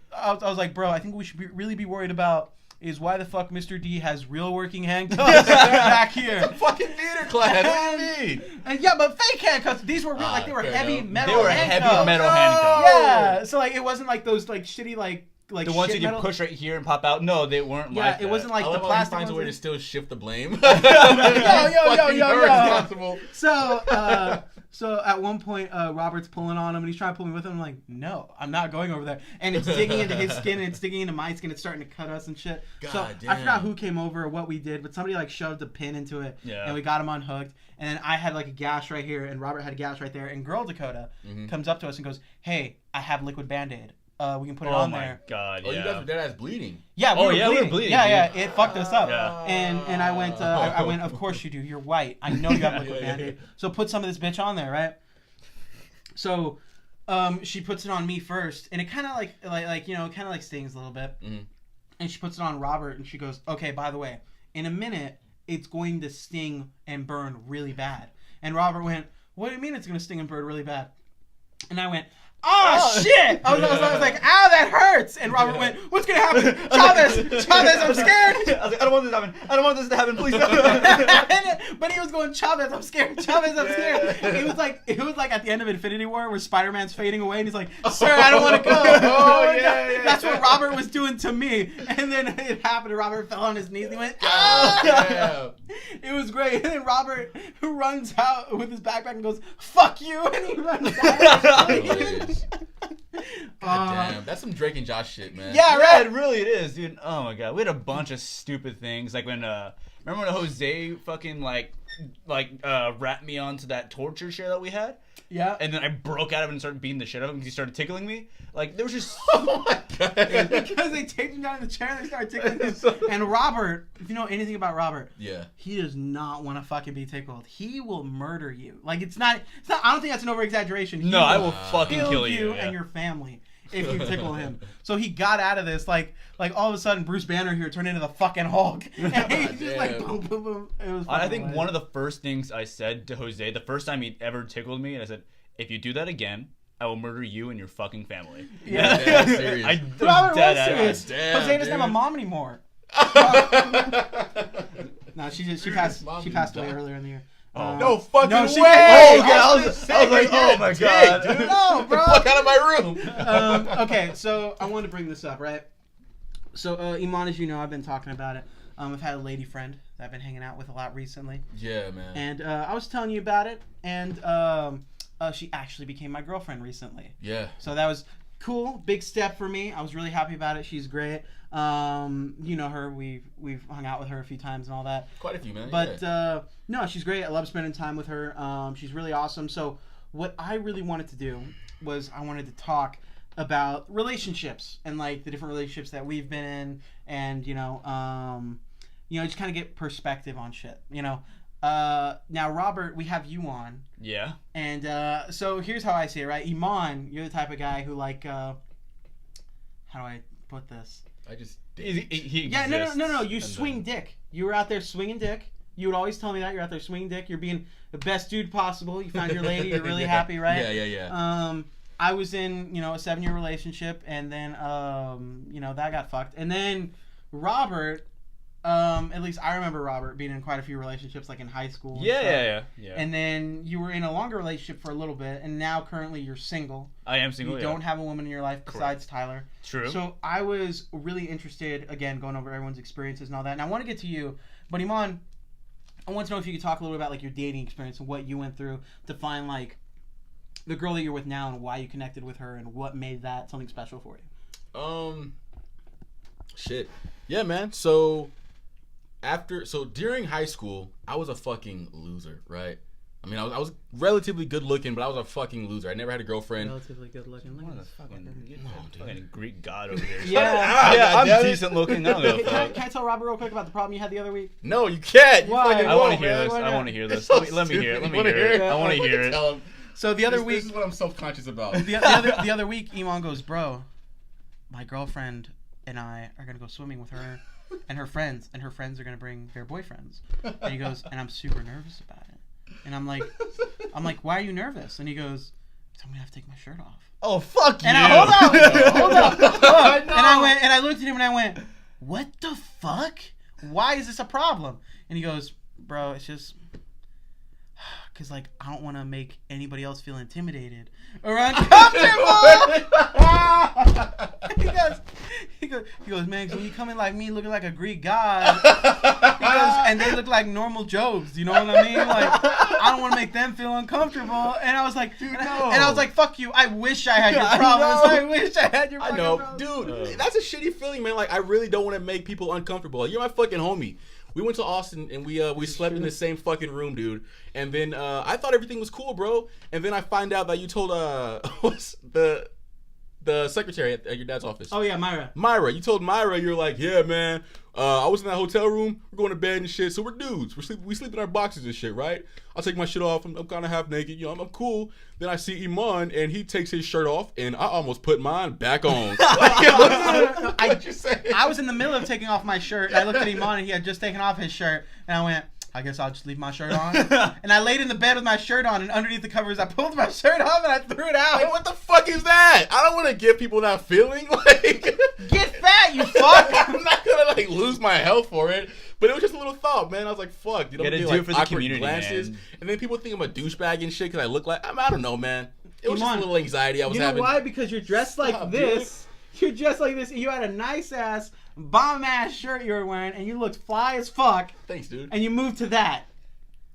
bro, I think we should really be worried about is why the fuck Mr. D has real working handcuffs back here. It's a fucking theater class. What do you mean? And yeah, but fake handcuffs. These were real, like they were heavy metal handcuffs. They were heavy metal handcuffs. Yeah. So like it wasn't like those like shitty like the ones you can push right here and pop out. No, they weren't like that. Yeah, it wasn't like the plastic. He finds a way to still shift the blame. Yo. So at one point, Robert's pulling on him, and he's trying to pull me with him. I'm like, no, I'm not going over there. And it's digging into his skin, and it's digging into my skin. It's starting to cut us and shit. God damn. I forgot who came over or what we did, but somebody like shoved a pin into it, and we got him unhooked. And then I had like a gash right here, and Robert had a gash right there. And Girl Dakota comes up to us and goes, hey, I have liquid Band-Aid. We can put it on there. Oh my God! Oh, you guys were dead ass bleeding. Yeah, we were bleeding. Yeah, dude. it fucked us up. Yeah. And I went. Of course you do. You're white. I know you have liquid Band-Aid. So put some of this bitch on there, right? So, she puts it on me first, and it kind of like stings a little bit. Mm-hmm. And she puts it on Robert, and she goes, "Okay, by the way, in a minute, it's going to sting and burn really bad." And Robert went, "What do you mean it's going to sting and burn really bad?" And I went, oh shit! I was like, ow, that hurts! And Robert went, what's gonna happen? Chavez, I'm scared! I was like, I don't want this to happen. I don't want this to happen, please don't. But he was going, Chavez, I'm scared. It was like at the end of Infinity War where Spider-Man's fading away and he's like, sir, I don't want to go. That's what Robert was doing to me. And then it happened and Robert fell on his knees and he went, ah! It was great. And then Robert, who runs out with his backpack and goes, fuck you! And he runs out. God damn, that's some Drake and Josh shit, man. Yeah, right. It is, dude. Oh my God, we had a bunch of stupid things. Like when, remember when Jose fucking like wrapped me onto that torture chair that we had? Yeah. And then I broke out of it and started beating the shit out of him because he started tickling me. Like there was just oh my God. Because they taped him down in the chair and they started tickling him. And Robert, if you know anything about Robert, he does not want to fucking be tickled. He will murder you. Like it's not. I don't think that's an over exaggeration. No, I will fucking kill you and your family if you tickle him. So he got out of this like all of a sudden Bruce Banner here turned into the fucking Hulk. And he's just like boom, boom, boom. It was. I think one of the first things I said to Jose, the first time he ever tickled me, and I said, if you do that again, I will murder you and your fucking family. Yeah, serious. Robert was serious. Jose doesn't have a mom anymore. No, she passed away earlier in the year. No fucking way! Oh, yeah, I was like, oh my God, dude. No, bro. Get the fuck out of my room. Okay, so I wanted to bring this up, right? So, Eman, as you know, I've been talking about it. I've had a lady friend that I've been hanging out with a lot recently. Yeah, man. And I was telling you about it, and she actually became my girlfriend recently. Yeah. So that was cool, big step for me. I was really happy about it. She's great. You know her. We've hung out with her a few times and all that. Quite a few, man. But no, she's great. I love spending time with her. She's really awesome. So what I really wanted to do was I wanted to talk about relationships and like the different relationships that we've been in, and you know, just kind of get perspective on shit. You know. Now, Robert, we have you on. Yeah. And so here's how I see it, right? Eman, you're the type of guy who like, how do I put this? I just yeah, no. You swing dick. You were out there swinging dick. You would always tell me that you're out there swinging dick. You're being the best dude possible. You found your lady. You're really happy, right? Yeah. I was in, a 7-year relationship, and then, that got fucked. And then Robert. At least I remember Robert being in quite a few relationships, like in high school. Yeah. And then you were in a longer relationship for a little bit, and now currently you're single. I am single. You don't have a woman in your life besides Tyler. True. So I was really interested, again, going over everyone's experiences and all that. And I want to get to you, but Eman, I want to know if you could talk a little about like your dating experience and what you went through to find like the girl that you're with now and why you connected with her and what made that something special for you. Shit. Yeah, man. So during high school, I was a fucking loser, right? I mean, I was relatively good looking, but I was a fucking loser. I never had a girlfriend. Relatively good looking. What a fucking Greek god over there. Yeah, I'm decent looking. Can I tell Robert real quick about the problem you had the other week? No, you can't. Why? I want to hear this. I want to hear this. Let me hear it. I want to hear it. Tell him. So the other week, this is what I'm self-conscious about. The other week, Eman goes, bro, my girlfriend and I are gonna go swimming with her and her friends are gonna bring their boyfriends. And he goes, and I'm super nervous about it. And I'm like, why are you nervous? And he goes, I'm gonna have to take my shirt off. Oh, fuck you! And hold up. And I looked at him and I went, what the fuck? Why is this a problem? And he goes, bro, it's just because like I don't want to make anybody else feel intimidated or uncomfortable. he goes, man, when you come in like me looking like a Greek god, he goes, and they look like normal Jobs, you know what I mean? Like I don't want to make them feel uncomfortable. And I was like, dude, and I was like, fuck you. I wish I had your problems. I wish I had your problems. Dude, that's a shitty feeling, man. Like I really don't want to make people uncomfortable. Like, you're my fucking homie. We went to Austin and we slept in the same fucking room, dude. And then I thought everything was cool, bro. And then I find out that you told what's the secretary at your dad's office. Oh yeah, Myra. Myra, you told Myra, you're like, yeah, man. I was in that hotel room. We're going to bed and shit. So we're dudes. We sleep in our boxes and shit, right? I'll take my shit off. I'm kind of half naked. You know, I'm cool. Then I see Eman and he takes his shirt off and I almost put mine back on. I was in the middle of taking off my shirt. And I looked at Eman and he had just taken off his shirt. And I went, I guess I'll just leave my shirt on. And I laid in the bed with my shirt on, and underneath the covers, I pulled my shirt off and I threw it out. Like, what the fuck is that? I don't want to give people that feeling. Like, get fat, you fuck. I'm not gonna like lose my health for it. But it was just a little thought, man. I was like, fuck. You know, gotta do it like for the awkward community, glances. man. And then people think I'm a douchebag and shit because I look like, I don't know, man. It was just a little anxiety I was having. You know why? Because you're dressed like this. Dude. You're dressed like this. And you had a nice ass, bomb ass shirt you were wearing, and you looked fly as fuck. Thanks, dude. And you moved to that.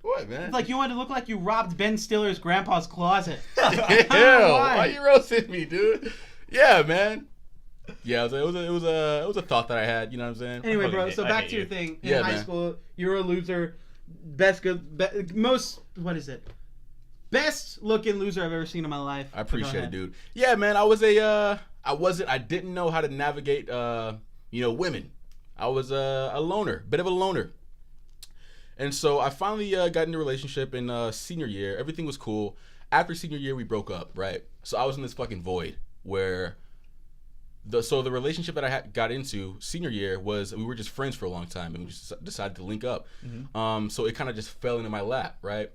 What, man? It's like you wanted to look like you robbed Ben Stiller's grandpa's closet. Ew, why you roasting me, dude? Yeah, man. Yeah, it was a thought that I had. You know what I'm saying? Anyway, bro. So back to your thing. In high school, you were a loser. Best looking loser I've ever seen in my life. I appreciate it, dude. Yeah, man. I didn't know how to navigate, women. I was a loner, bit of a loner. And so I finally got into a relationship in senior year. Everything was cool. After senior year, we broke up, right? So I was in this fucking void where the relationship that I got into senior year was we were just friends for a long time and we just decided to link up. Mm-hmm. So it kind of just fell into my lap, right?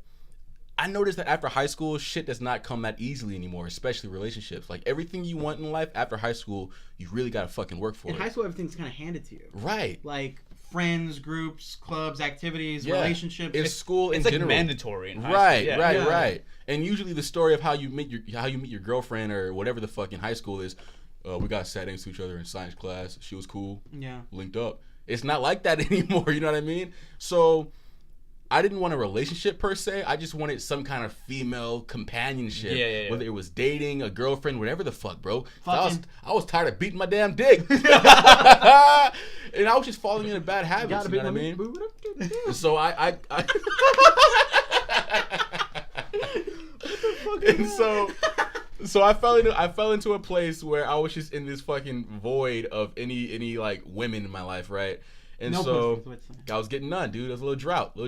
I noticed that after high school, shit does not come that easily anymore, especially relationships. Like everything you want in life after high school, you really got to fucking work for it. In high school, everything's kind of handed to you. Right. Like friends, groups, clubs, activities, relationships. It's school in general. It's like mandatory in high school. Right. And usually the story of how you meet your girlfriend or whatever the fuck in high school is, we got sat next to each other in science class. She was cool. Yeah. Linked up. It's not like that anymore. You know what I mean? So I didn't want a relationship per se. I just wanted some kind of female companionship. Yeah. Whether it was dating, a girlfriend, whatever the fuck, bro. I was tired of beating my damn dick. And I was just falling into bad habits. You know what I mean? So I and so I fell into a place where I was just in this fucking void of any like women in my life, right? And so I was getting none, dude. It was a little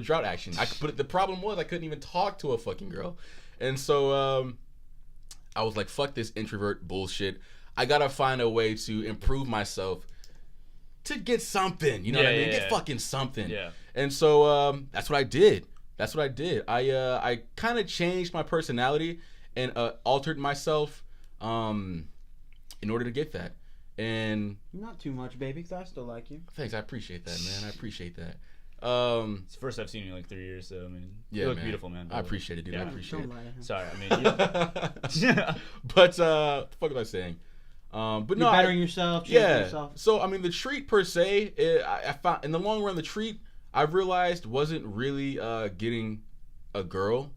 drought action. But the problem was I couldn't even talk to a fucking girl. And so I was like, fuck this introvert bullshit. I gotta find a way to improve myself to get something. You know what I mean? Get fucking something. Yeah. And so that's what I did. I kind of changed my personality and altered myself in order to get that. And not too much, baby, because I still like you. Thanks, I appreciate that, man. I appreciate that. It's the first I've seen you in like 3 years, so I mean, you look beautiful, man. I appreciate it, dude. I appreciate it. Sorry, I mean, yeah. But what the fuck was I saying? But you're bettering yourself. Yourself. So I mean, the treat per se, I found in the long run, the treat I've realized wasn't really getting a girl.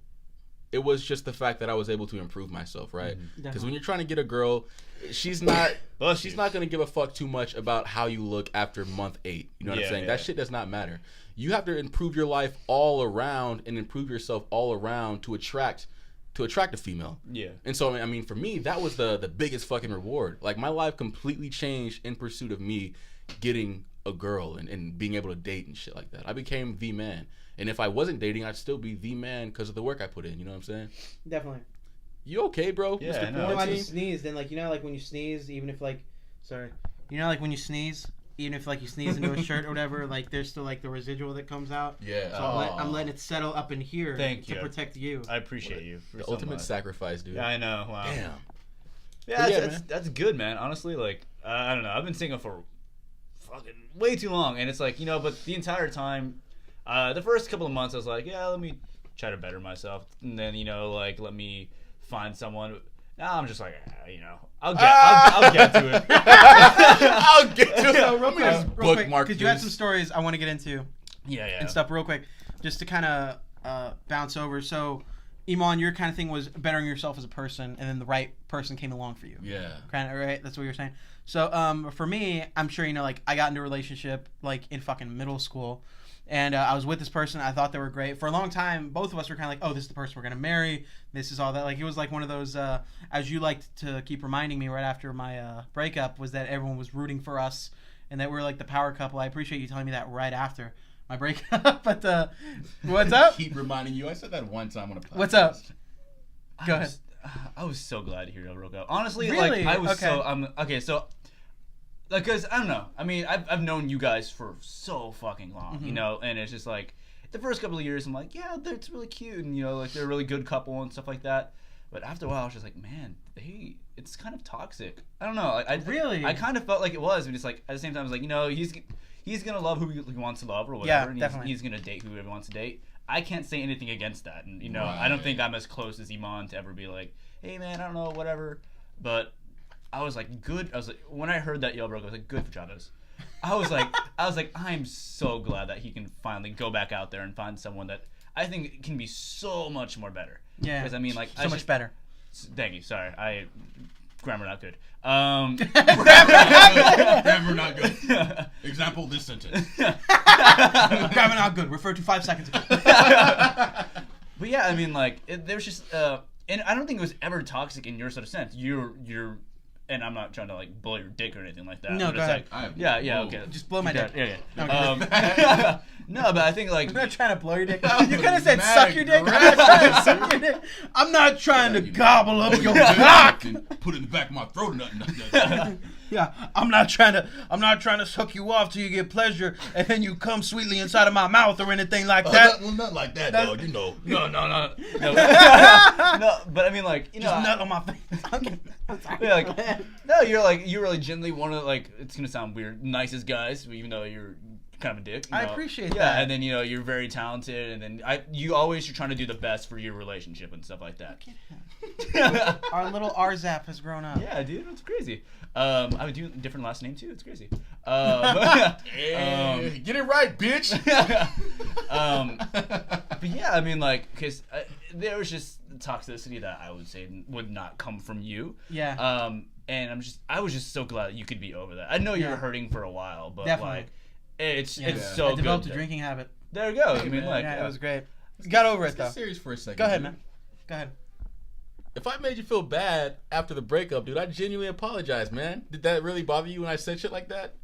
It was just the fact that I was able to improve myself, right? Because when you're trying to get a girl, she's not gonna give a fuck too much about how you look after month 8. You know what I'm saying? That shit does not matter. You have to improve your life all around and improve yourself all around to attract a female. Yeah. And so I mean, for me, that was the biggest fucking reward. Like, my life completely changed in pursuit of me getting a girl and being able to date and shit like that. I became the man. And if I wasn't dating, I'd still be the man because of the work I put in. You know what I'm saying? Definitely. You okay, bro? Yeah, Mr. No, I just sneezed, and like, you know, like when you sneeze, even if like, sorry, you know, like when you sneeze, even if like you sneeze into a shirt or whatever, like there's still like the residual that comes out. Yeah. So I'm letting it settle up in here to protect you. I appreciate you. The ultimate sacrifice, dude. Yeah, I know. Wow. Damn. Yeah, that's good, man. Honestly, like, I don't know. I've been single for fucking way too long, and it's like, you know, but the entire time. The first couple of months, I was like, yeah, let me try to better myself. And then, you know, like, let me find someone. Now I'm just like, you know, I'll get to it. I'll get to it. So real quick, because you had some stories I want to get into. Yeah. And stuff real quick, just to kind of bounce over. So, Eman, your kind of thing was bettering yourself as a person, and then the right person came along for you. Yeah. Kind of, right? That's what you're saying. So, for me, I'm sure, you know, like, I got into a relationship, like, in fucking middle school. And I was with this person. I thought they were great. For a long time, both of us were kind of like, oh, this is the person we're going to marry. This is all that. Like, it was like one of those, as you liked to keep reminding me right after my breakup, was that everyone was rooting for us and that we were like the power couple. I appreciate you telling me that right after my breakup. But what's up? Keep reminding you. I said that one time on a podcast. What's up? Go ahead. I was so glad to hear you broke up. Honestly, really? Like, I was okay. So like, cause I don't know. I mean, I've known you guys for so fucking long, you know, and it's just like the first couple of years, I'm like, yeah, it's really cute, and you know, like they're a really good couple and stuff like that. But after a while, I was just like, man, it's kind of toxic. I don't know. I kind of felt like it was, but it's like at the same time, I was like, you know, he's gonna love who he wants to love or whatever, and definitely. He's gonna date whoever he wants to date. I can't say anything against that, and you know, I don't think I'm as close as Eman to ever be like, hey man, I don't know, whatever, but. I was like, good. I was like, when I heard that y'all broke, I was like, good for Chavez. I was like, I'm so glad that he can finally go back out there and find someone that I think can be so much more better. Yeah. Because I mean, like, much better. Thank you. Sorry, grammar not good. Grammar not good. Example: this sentence. Grammar not good. Refer to 5 seconds ago. But yeah, I mean, like, there's just, and I don't think it was ever toxic in your sort of sense. You're. And I'm not trying to like blow your dick or anything like that. No, go ahead. Like, yeah, okay. Just blow my dick. Yeah. Okay. No, but I think like I'm not trying to blow your dick. You could have said suck your dick. I'm not trying to suck your dick. I'm not trying to gobble up your cock and put it in the back of my throat or nothing. Yeah, I'm not trying to suck you off till you get pleasure and then you come sweetly inside of my mouth or anything like that. Not like that, dog. You know. No. No, but I mean, like, you know, just nut on my face. Okay. Yeah, like, no, you're really genuinely one of, like, it's gonna sound weird, nicest guys, even though you're kind of a dick. I appreciate that. Yeah, and then, you know, you're very talented, and then you're trying to do the best for your relationship and stuff like that. Our little RZAP has grown up. Yeah, dude, it's crazy. I would do a different last name too. It's crazy. Get it right, bitch. But yeah, I mean, like, because there was just toxicity that I would say would not come from you. Yeah. And I was just so glad that you could be over that. I know you were hurting for a while, but like, it's so good. I developed a drinking habit. There you go. I mean, like, it was great. Got over it though. Get serious for a second. Go ahead, dude. man. Go ahead. If I made you feel bad after the breakup, dude, I genuinely apologize, man. Did that really bother you when I said shit like that?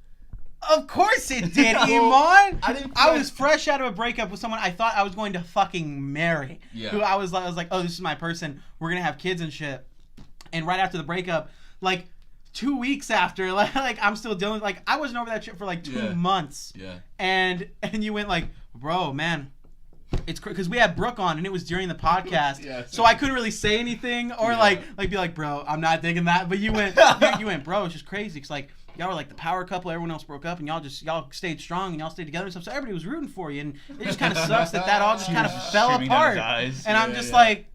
Of course it did, Eman. I was fresh out of a breakup with someone I thought I was going to fucking marry. Yeah. Who I was like, oh, this is my person. We're gonna have kids and shit. And right after the breakup, like 2 weeks after, like I'm still dealing. Like I wasn't over that shit for like 2 months. Yeah. And you went like, bro, man. It's because we had Brooke on and it was during the podcast, so I couldn't really say anything or like be like, bro, I'm not digging that. But you went, bro, it's just crazy. Cause like y'all were like the power couple, everyone else broke up, and y'all stayed strong and y'all stayed together and stuff. So everybody was rooting for you, and it just kind of sucks that all just kind of fell apart. And I'm just like,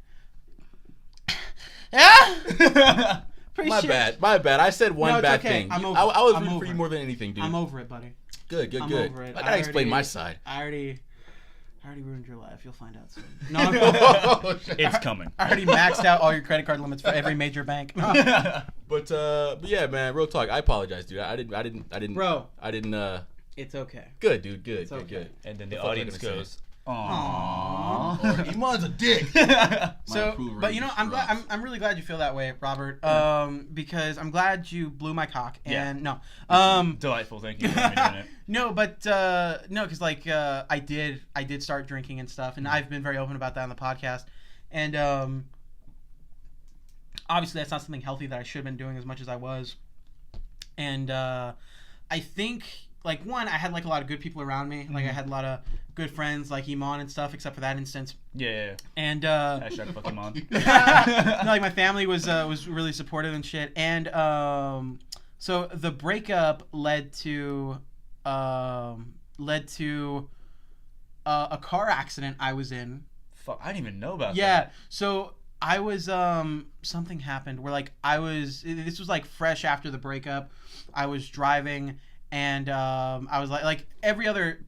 yeah. My bad. I said one bad thing. I'm over I was rooting for you more than anything, dude. I'm over it, buddy. Good. I'm over it. I gotta explain my side. I already ruined your life. You'll find out soon. No, it's coming. I already maxed out all your credit card limits for every major bank. But yeah, man, real talk. I apologize, dude. I didn't. Bro, I didn't. It's okay. Good, dude. Good. It's okay. Good. And then the audience goes, aww. Eman's a dick. So, but you know, I'm really glad you feel that way, Robert. Because I'm glad you blew my cock. And no, delightful. Thank you for doing it. No, but no, because like I did start drinking and stuff, and I've been very open about that on the podcast, and obviously that's not something healthy that I should have been doing as much as I was, and I think like one, I had like a lot of good people around me, like I had a lot of good friends like Eman and stuff, except for that instance. Yeah. And hashtag fuck Eman. No, like my family was really supportive and shit, and so the breakup led to a car accident I was in. Fuck, I didn't even know about that. Yeah, so I was something happened where like this was like fresh after the breakup. I was driving and I was like every other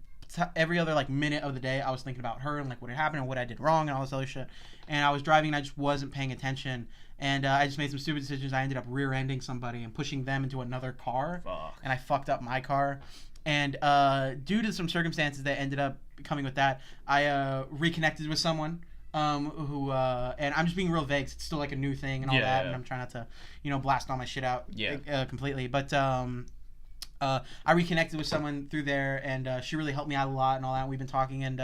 like minute of the day I was thinking about her and like what had happened and what I did wrong and all this other shit. And I was driving and I just wasn't paying attention. And I just made some stupid decisions. I ended up rear-ending somebody and pushing them into another car. Fuck. And I fucked up my car. And due to some circumstances that ended up coming with that, I reconnected with someone who and I'm just being real vague. It's still like a new thing and all that. And I'm trying not to, blast all my shit out completely. But I reconnected with someone through there, and she really helped me out a lot and all that. And we've been talking, and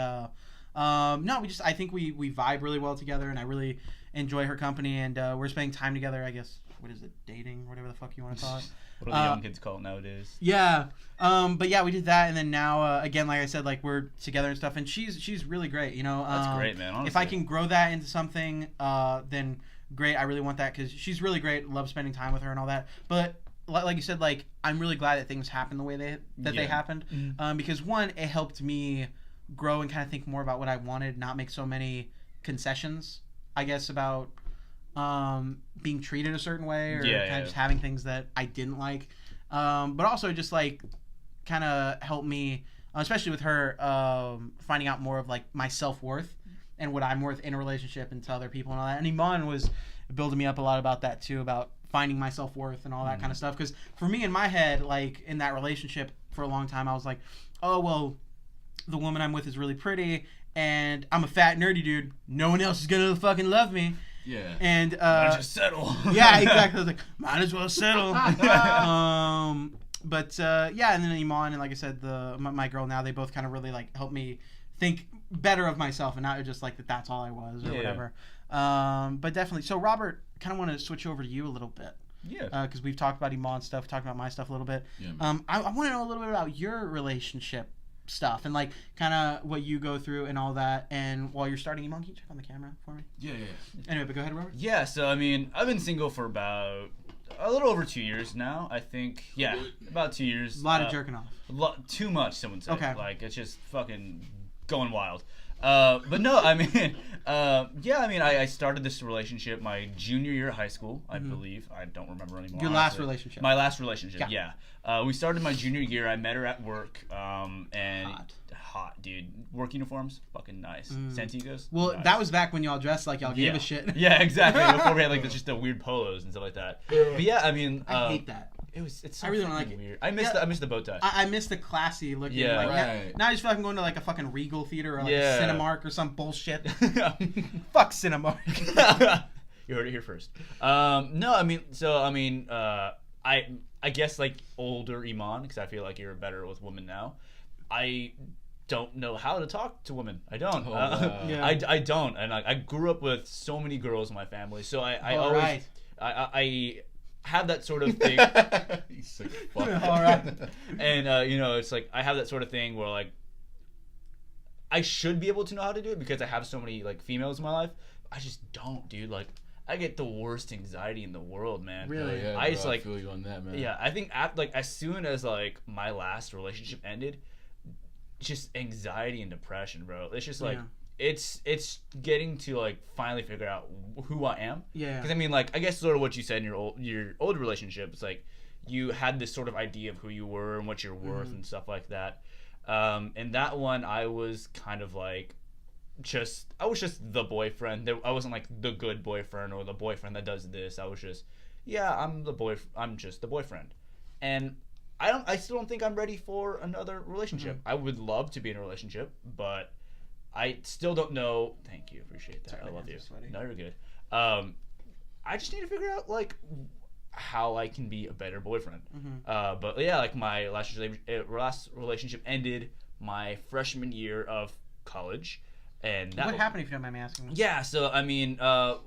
I think we vibe really well together, and I really enjoy her company, and we're spending time together. I guess what is it, dating, whatever the fuck you want to call it. What do the young kids call it nowadays? Yeah. But yeah, we did that, and then now again, like I said, like we're together and stuff, and she's really great. That's great, man. Honestly. If I can grow that into something, then great. I really want that because she's really great. Love spending time with her and all that. But like you said, like I'm really glad that things happened the way they happened, because one, it helped me grow and kind of think more about what I wanted, not make so many concessions, I guess, about being treated a certain way or kind of just having things that I didn't like, but also just like kind of helped me, especially with her, finding out more of like my self-worth and what I'm worth in a relationship and to other people and all that. And Eman was building me up a lot about that too, about finding my self-worth and all that kind of stuff. Because for me, in my head, like in that relationship for a long time, I was like, oh, well, the woman I'm with is really pretty and I'm a fat nerdy dude. No one else is going to fucking love me. Yeah. And might just settle. Yeah, exactly. I was like, might as well settle. But yeah, and then Eman and like I said, my girl now, they both kind of really like help me think better of myself and not just like that's all I was or whatever. But definitely. So Robert, kind of want to switch over to you a little bit. Yeah. Because we've talked about Eman stuff, talked about my stuff a little bit. Yeah, I want to know a little bit about your relationship stuff and like kind of what you go through and all that. And while you're starting, Eman, can you check on the camera for me? Yeah. Anyway, but go ahead, Robert. Yeah. So I mean, I've been single for about a little over 2 years now, I think. Yeah, about 2 years. A lot of jerking off. Too much, someone said. Okay. Like it's just fucking going wild. But no, I mean, yeah, I mean, I started this relationship my junior year of high school, I believe. I don't remember anymore. Your last relationship. My last relationship, yeah. We started my junior year. I met her at work, and hot, dude. Work uniforms, fucking nice. Santigos. Well, nice. that was back when y'all dressed like y'all gave a shit. Yeah, exactly. Before we had like just the weird polos and stuff like that. But yeah, I mean, I hate that. It's so I really don't like weird. it. I miss the bow tie. I miss the classy looking. Yeah, like, right. Now I just feel like I'm going to like a fucking Regal theater or like a Cinemark or some bullshit. Fuck Cinemark. You heard it here first. No, I mean, I guess like older Eman, because I feel like you're better with women now. I don't know how to talk to women. I don't. Oh, wow. I don't, and I grew up with so many girls in my family, so I always I have that sort of thing. You sick fuck. All right. And it's like I have that sort of thing where like I should be able to know how to do it because I have so many like females in my life. I just don't, dude. Like I get the worst anxiety in the world, man. Really? Yeah, I just bro, like I feel you on that, man. Yeah, I think as soon as like my last relationship ended, just anxiety and depression, bro. It's just like it's getting to like finally figure out who I am. Yeah. Because I mean, like I guess sort of what you said in your old relationship. It's like you had this sort of idea of who you were and what you're worth and stuff like that. And that one, I was kind of like I was just the boyfriend. I wasn't like the good boyfriend or the boyfriend that does this. I was just I'm just the boyfriend. And I still don't think I'm ready for another relationship. I would love to be in a relationship, but I still don't know. Thank you, appreciate that. Sorry, I love you. sweaty. No, you're good. I just need to figure out like how I can be a better boyfriend. But yeah, like my last relationship ended my freshman year of college, and What happened if you don't mind me asking? Yeah, so I mean,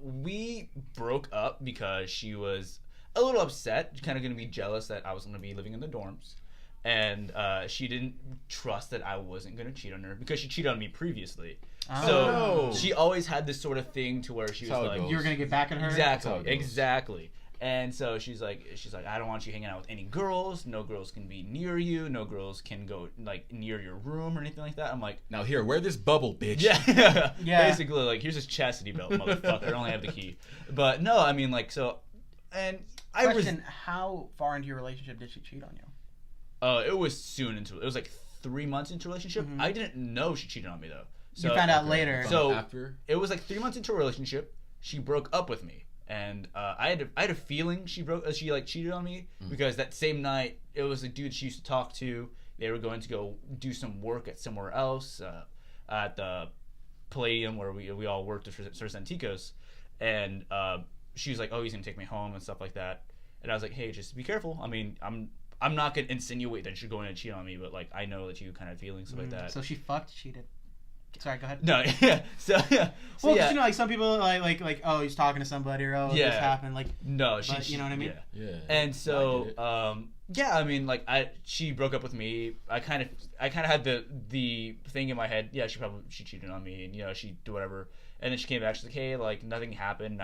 we broke up because she was a little upset, kind of going to be jealous that I was going to be living in the dorms. And she didn't trust that I wasn't going to cheat on her because she cheated on me previously. So she always had this sort of thing to where she was like, you were going to get back at her? Exactly. And so she's like, I don't want you hanging out with any girls. No girls can be near you. No girls can go like near your room or anything like that. I'm like, now here, wear this bubble, bitch. Yeah. Basically, like, here's this chastity belt, motherfucker. I only have the key. But no, I mean, like, so, and how far into your relationship did she cheat on you? It was soon into it. It was like 3 months into a relationship. I didn't know she cheated on me though. So, you found out later. So after it was like 3 months into a relationship, she broke up with me, and I had a feeling she like cheated on me because that same night it was a dude she used to talk to. They were going to go do some work at somewhere else at the Palladium where we all worked at Sir Santikos, and she was like, "Oh, he's gonna take me home" and stuff like that. And I was like, "Hey, just be careful. I mean, I'm not gonna insinuate that you're going to cheat on me, but like I know that you kind of feeling stuff like that." So she cheated. Sorry, go ahead. No, yeah. So yeah. Well, you know, like some people like oh, he's talking to somebody or this happened. Like no, you know what I mean? Yeah. And so yeah, I mean, like she broke up with me. I kind of had the thing in my head. Yeah, she cheated on me, and you know she do whatever. And then she came back. She's like, hey, like nothing happened.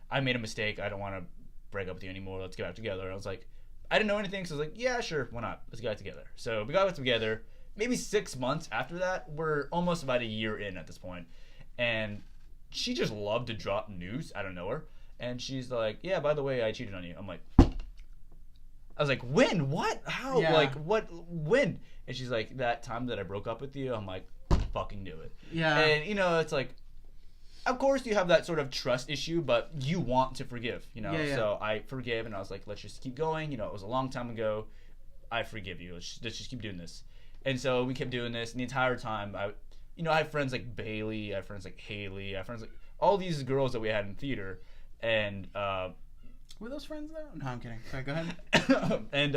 I made a mistake. I don't want to break up with you anymore. Let's get back together. And I was like, I didn't know anything, so I was like, yeah, sure, why not? Let's get back together. So we got back together. Maybe 6 months after that, we're almost about a year in at this point, and she just loved to drop news out of nowhere. And she's like, yeah, by the way, I cheated on you. I'm like, I was like, when? What? How? Yeah. Like, what? When? And she's like, that time that I broke up with you. I'm like, fucking do it. Yeah. And you know, it's like, of course you have that sort of trust issue, but you want to forgive, you know. Yeah. So I forgive, and I was like, let's just keep going. You know, it was a long time ago. I forgive you. Let's just keep doing this. And so we kept doing this, and the entire time, I had friends like Bailey, I had friends like Haley, I had friends like all these girls that we had in theater, and were those friends though? No, I'm kidding. Sorry, go ahead. And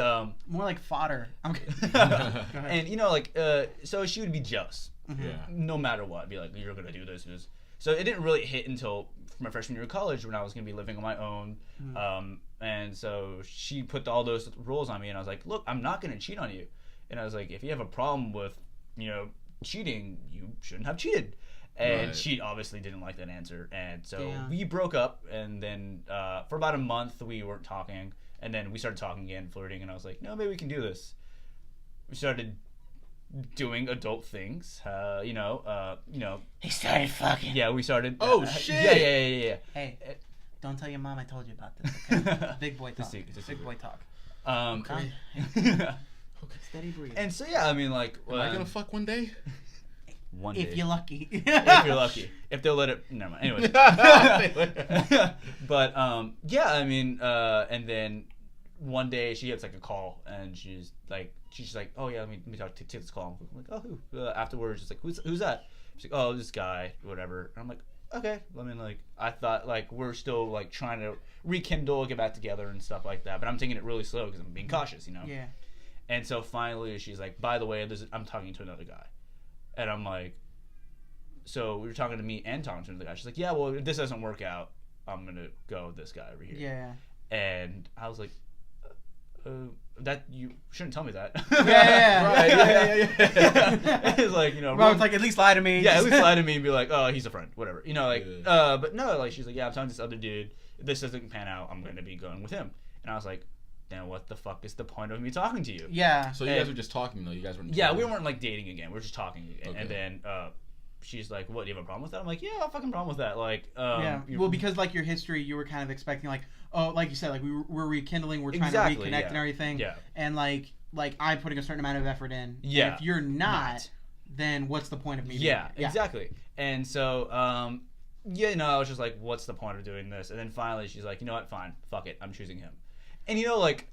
more like fodder. I'm kidding. Go ahead. And you know, like so she would be jealous, no matter what. Be like, you're gonna do this. So it didn't really hit until my freshman year of college when I was gonna be living on my own. And so she put all those rules on me, and I was like, look, I'm not gonna cheat on you. And I was like, if you have a problem with, you know, cheating, you shouldn't have cheated. And she obviously didn't like that answer. And so we broke up. And then for about a month, we weren't talking. And then we started talking again, flirting. And I was like, no, maybe we can do this. We started doing adult things. He started fucking. Yeah, we started. Oh shit. Yeah. Hey, don't tell your mom I told you about this. Okay? Big boy talk. Big boy talk. Okay. Steady breathe. And so yeah, I mean, like, am I gonna fuck one day? One day. If you're lucky. If you're lucky. If they'll let it. Never mind. Anyways. But yeah, I mean, and then one day she gets like a call, and she's just like, oh yeah, let me take this call. I'm like, oh who? Afterwards, it's like, who's that? She's like, oh, this guy, whatever. And I'm like, okay. I mean, like, I thought like we're still like trying to rekindle, get back together and stuff like that, but I'm taking it really slow because I'm being cautious, you know. Yeah. And so finally, she's like, by the way, I'm talking to another guy. And I'm like, so you're talking to me and talking to another guy. She's like, yeah, well, if this doesn't work out, I'm going to go with this guy over here. Yeah. And I was like, that you shouldn't tell me that. Yeah. Right. Yeah. It's like, you know. Well, it's like, at least lie to me. Yeah, at least lie to me and be like, oh, he's a friend, whatever. You know, like, but no, like, she's like, yeah, I'm talking to this other dude. If this doesn't pan out, I'm going to be going with him. And I was like, then what the fuck is the point of me talking to you? Yeah. So you guys were just talking though. You guys weren't. Yeah, we weren't like dating again. We were just talking again. Okay. And then she's like, "What? Do you have a problem with that?" I'm like, "Yeah, I have a fucking problem with that." Like, yeah. Well, because like your history, you were kind of expecting like, oh, like you said, like we're rekindling, we're trying to reconnect and everything. Yeah. And like I'm putting a certain amount of effort in. Yeah. And if you're not, then what's the point of me? Yeah, exactly. And so, yeah, no, I was just like, "What's the point of doing this?" And then finally, she's like, "You know what? Fine, fuck it, I'm choosing him." And you know, like,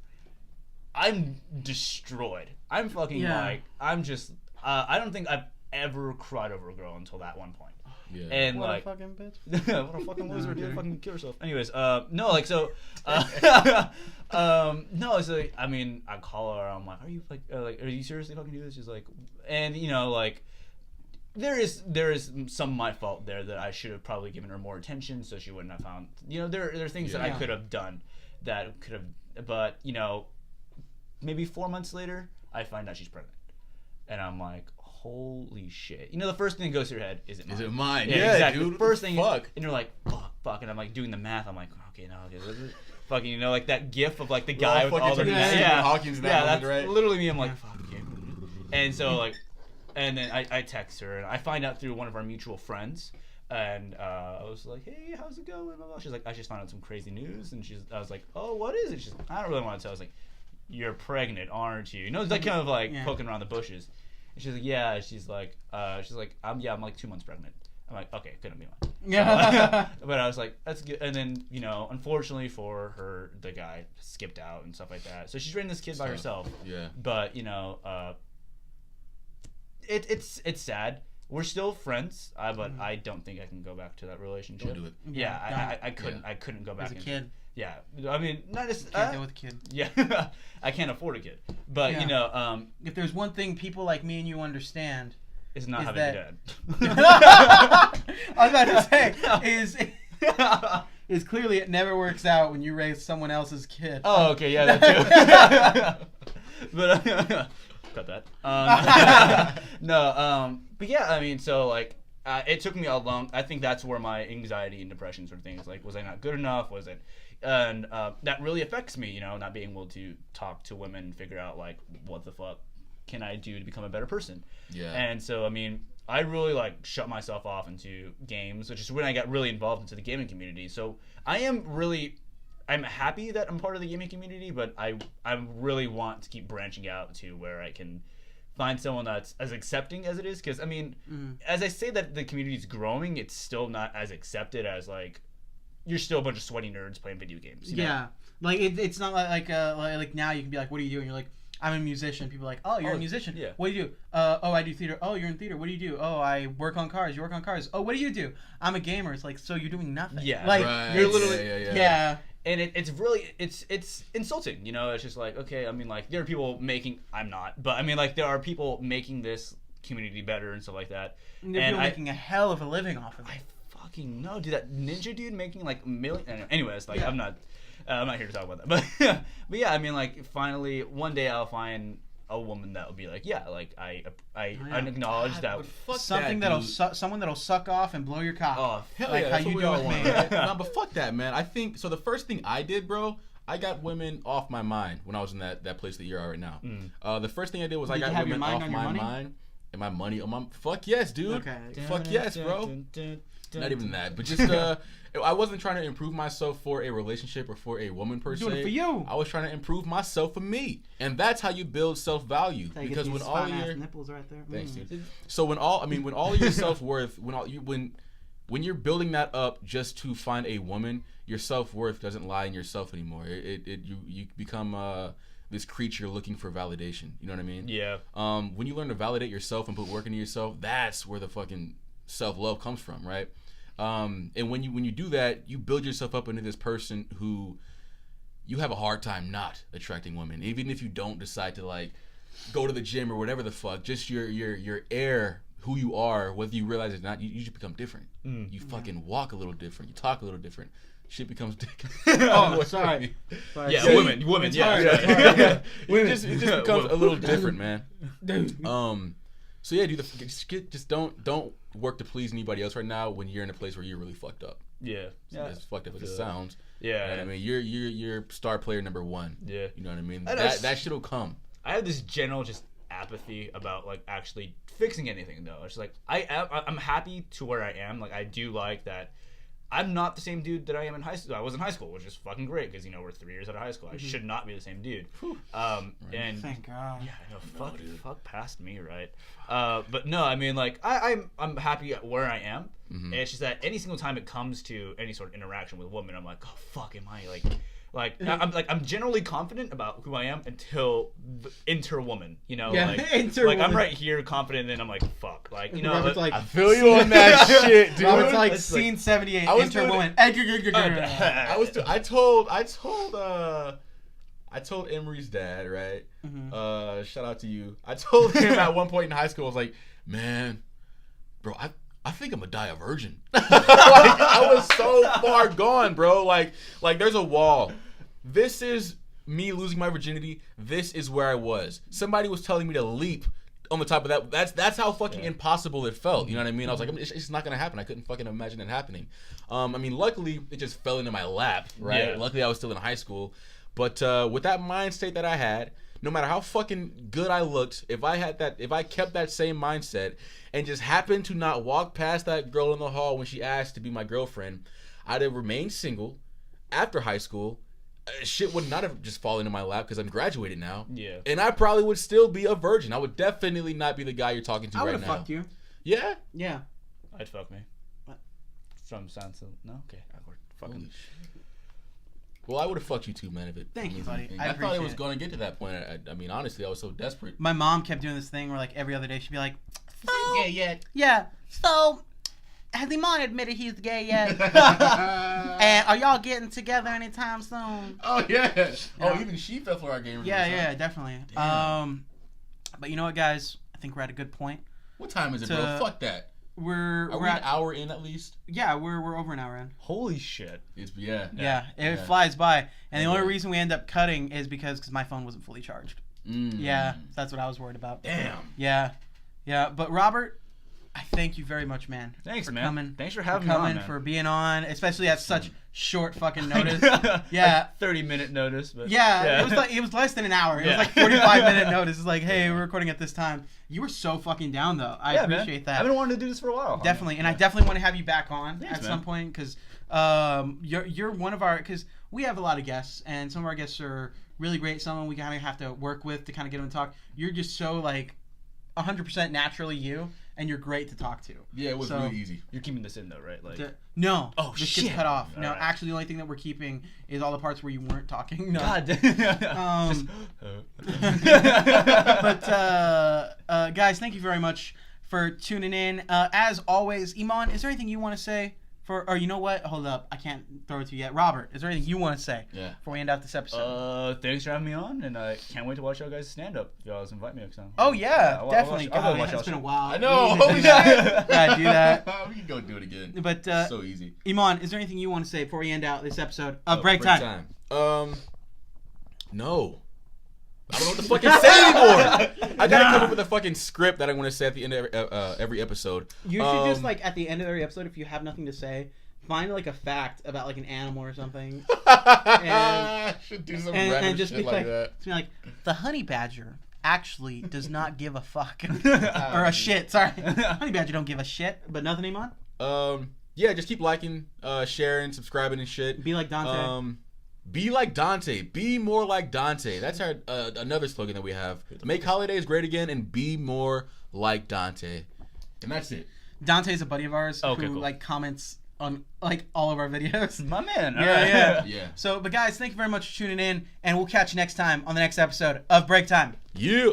I'm destroyed. I'm fucking like, I'm just, I don't think I've ever cried over a girl until that one point. Yeah. And What like, a fucking bitch. what a fucking loser, dude. Fucking kill yourself. Anyways, no, like, so, no, so, I mean, I call her, I'm like, are you seriously fucking doing this? She's like, and, you know, like, there is some of my fault there that I should have probably given her more attention so she wouldn't have found, you know, there are things that I could have done that could have, but, you know, maybe 4 months later, I find out she's pregnant. And I'm like, holy shit. You know, the first thing that goes through your head, is it mine? Is it mine? Yeah, exactly. Dude. The first thing, fuck. And you're like, fuck. And I'm like doing the math. I'm like, okay, fucking, you know, like that gif of like the guy with all the Hawkins that's right? literally me. I'm like, fuck you. And so like, and then I text her and I find out through one of our mutual friends. And I was like, hey, how's it going? She's like, I just found out some crazy news. And I was like, oh, what is it? She's like, I don't really want to tell. I was like, you're pregnant, aren't you? You know, it's like kind of like poking around the bushes. And she's like, yeah. She's like, I'm like 2 months pregnant. I'm like, okay, couldn't be mine. Yeah. But I was like, that's good. And then, you know, unfortunately for her, the guy skipped out and stuff like that. So she's raising this kid by herself. Yeah. But, you know, it's sad. We're still friends, but I don't think I can go back to that relationship. Don't do it. Yeah, I couldn't. I couldn't go back. As a kid. Yeah, I mean, not just Can't deal with a kid. Yeah, I can't afford a kid. But you know, if there's one thing people like me and you understand, is not having a dad. I was about to say is clearly it never works out when you raise someone else's kid. Oh, okay, yeah, that too. But cut that. No, but yeah, I mean, so like. It took me a long. I think that's where my anxiety and depression sort of things. Like, was I not good enough? Was it, and that really affects me. You know, not being able to talk to women and figure out like what the fuck can I do to become a better person. Yeah. And so I mean, I really like shut myself off into games, which is when I got really involved into the gaming community. So I'm happy that I'm part of the gaming community, but I really want to keep branching out to where I can find someone that's as accepting as it is, because I mean, as I say that the community is growing, it's still not as accepted as like you're still a bunch of sweaty nerds playing video games. You know? Like it's not like now you can be like, what do you do? And you're like, I'm a musician. People are like, oh, you're a musician. Yeah. What do you do? Oh, I do theater. Oh, you're in theater. What do you do? Oh, I work on cars. You work on cars. Oh, what do you do? I'm a gamer. It's like, so you're doing nothing. Yeah. Like you're literally. And it's really it's insulting, you know. It's just like, okay, I mean, like there are people making. I'm not, but I mean, like there are people making this community better and stuff like that. And they're making a hell of a living off of it. I fucking know, dude. That ninja dude making like million. Anyways, like I'm not here to talk about that, but yeah, I mean, like finally one day I'll find a woman that will be like, yeah, like I acknowledge that something someone that'll suck off and blow your cock. Oh hell like yeah, how you do with me. No, but fuck that, man. I think so. The first thing I did, bro, I got women off my mind when I was in that place that you're at right now. The first thing I did was I got women off my mind. And my money on my fuck yes, dude. Okay. Fuck yes, bro. Not even that, but just I wasn't trying to improve myself for a relationship or for a woman per se. Doing it for you. I was trying to improve myself for me, and that's how you build self-value. Because when all your nipples right there. Thanks, dude. So when all of your self-worth, when you're building that up just to find a woman, your self-worth doesn't lie in yourself anymore. You become this creature looking for validation. You know what I mean? Yeah. When you learn to validate yourself and put work into yourself, that's where the fucking self-love comes from, right? And when you do that, you build yourself up into this person who you have a hard time not attracting women, even if you don't decide to like go to the gym or whatever the fuck. Just your air, who you are, whether you realize it or not, you just become different. You fucking walk a little different. You talk a little different. Shit becomes oh, sorry. Yeah, women. Yeah. It just becomes a little different, man. So yeah, dude, just don't work to please anybody else right now when you're in a place where you're really fucked up. Yeah. As fucked up as it sounds. Yeah. You know what I mean, you're star player number 1. Yeah. You know what I mean? That shit'll come. I have this general just apathy about like actually fixing anything though. It's like I'm happy to where I am. Like I do like that. I'm not the same dude that I am in high school. I was in high school, which is fucking great because we're 3 years out of high school. I should not be the same dude. And thank God. Yeah, I know. Fuck past me, right? But no, I mean, like I'm happy at where I am. And it's just that any single time it comes to any sort of interaction with a woman, I'm like, oh fuck, am I I'm generally confident about who I am until enter woman, you know, like I'm right here confident, and I'm like fuck, like you know, I feel you on that shit, dude. Robert's like scene 78, enter woman. I told Emery's dad, right? Shout out to you. I told him at one point in high school, I was like, man, bro, I think I'm gonna die a virgin. Like, I was so far gone, bro. Like there's a wall. This is me losing my virginity. This is where I was. Somebody was telling me to leap on the top of that. That's how fucking impossible it felt. You know what I mean? I was like, it's not gonna happen. I couldn't fucking imagine it happening. I mean, luckily it just fell into my lap, right? Yeah. Luckily I was still in high school. But with that mind state that I had, no matter how fucking good I looked, if I kept that same mindset and just happened to not walk past that girl in the hall when she asked to be my girlfriend, I'd have remained single after high school. Shit would not have just fallen into my lap because I'm graduated now. Yeah. And I probably would still be a virgin. I would definitely not be the guy you're talking to right now. I would have fucked you. Yeah? Yeah. I'd fuck me. What? From sounds so... No? Okay. Fucking... Well, I would have fucked you too, man. If it. Thank you, buddy. I thought it was going to get to that point. I mean, honestly, I was so desperate. My mom kept doing this thing where, like, every other day she'd be like, "Gay yet?" Yeah. So, has Eman admitted he's gay yet? And are y'all getting together anytime soon? Oh yeah. Oh, even she fell for our game. Yeah, definitely. Damn. But you know what, guys? I think we're at a good point. What time is it, bro? Fuck that. We're an hour in at least. Yeah, we're over an hour in. Holy shit! It flies by, and the only reason we end up cutting is because my phone wasn't fully charged. Yeah, that's what I was worried about. Damn. Yeah. But Robert, I thank you very much, man. Thanks, for man. Coming. Thanks for having me on, man. For being on, especially at such short fucking notice. Yeah, like 30-minute notice. But it was less than an hour. It was like 45-minute notice. It's like, hey, we're recording at this time. You were so fucking down though. I appreciate that. I've been wanting to do this for a while. Definitely, and I definitely want to have you back on at some point because you're one of our, because we have a lot of guests and some of our guests are really great. Some of them we kind of have to work with to kind of get them to talk. You're just so like 100% naturally you. And you're great to talk to. Yeah, it was really easy. You're keeping this in though, right? Like no. Oh this shit! Gets cut off. All no, right. Actually, the only thing that we're keeping is all the parts where you weren't talking. No. God. But guys, thank you very much for tuning in. As always, Eman, is there anything you want to say? Or you know what? Hold up. I can't throw it to you yet. Robert, is there anything you want to say before we end out this episode? Thanks for having me on, and I can't wait to watch y'all guys stand up. If y'all guys invite me next time. Oh, yeah. Definitely. It's been a while. I know. Holy shit. Yeah, do that. We can go do it again. But, so easy. Eman, is there anything you want to say before we end out this episode of Break Time? No. I don't know what to fucking say anymore. I gotta come up with a fucking script that I want to say at the end of every episode. You should just, like, at the end of every episode, if you have nothing to say, find like a fact about like an animal or something, Should do some random just shit be like that. Just be like, the honey badger actually does not give a fuck or a shit. Sorry, honey badger don't give a shit. But nothing, Eman. Yeah, just keep liking, sharing, subscribing, and shit. Be like Dante. Be like Dante. Be more like Dante. That's our another slogan that we have. Make holidays great again and be more like Dante. And that's it. Dante's a buddy of ours who cool. like comments on like all of our videos. My man. Yeah. So, but guys, thank you very much for tuning in, and we'll catch you next time on the next episode of Break Time. Yeah.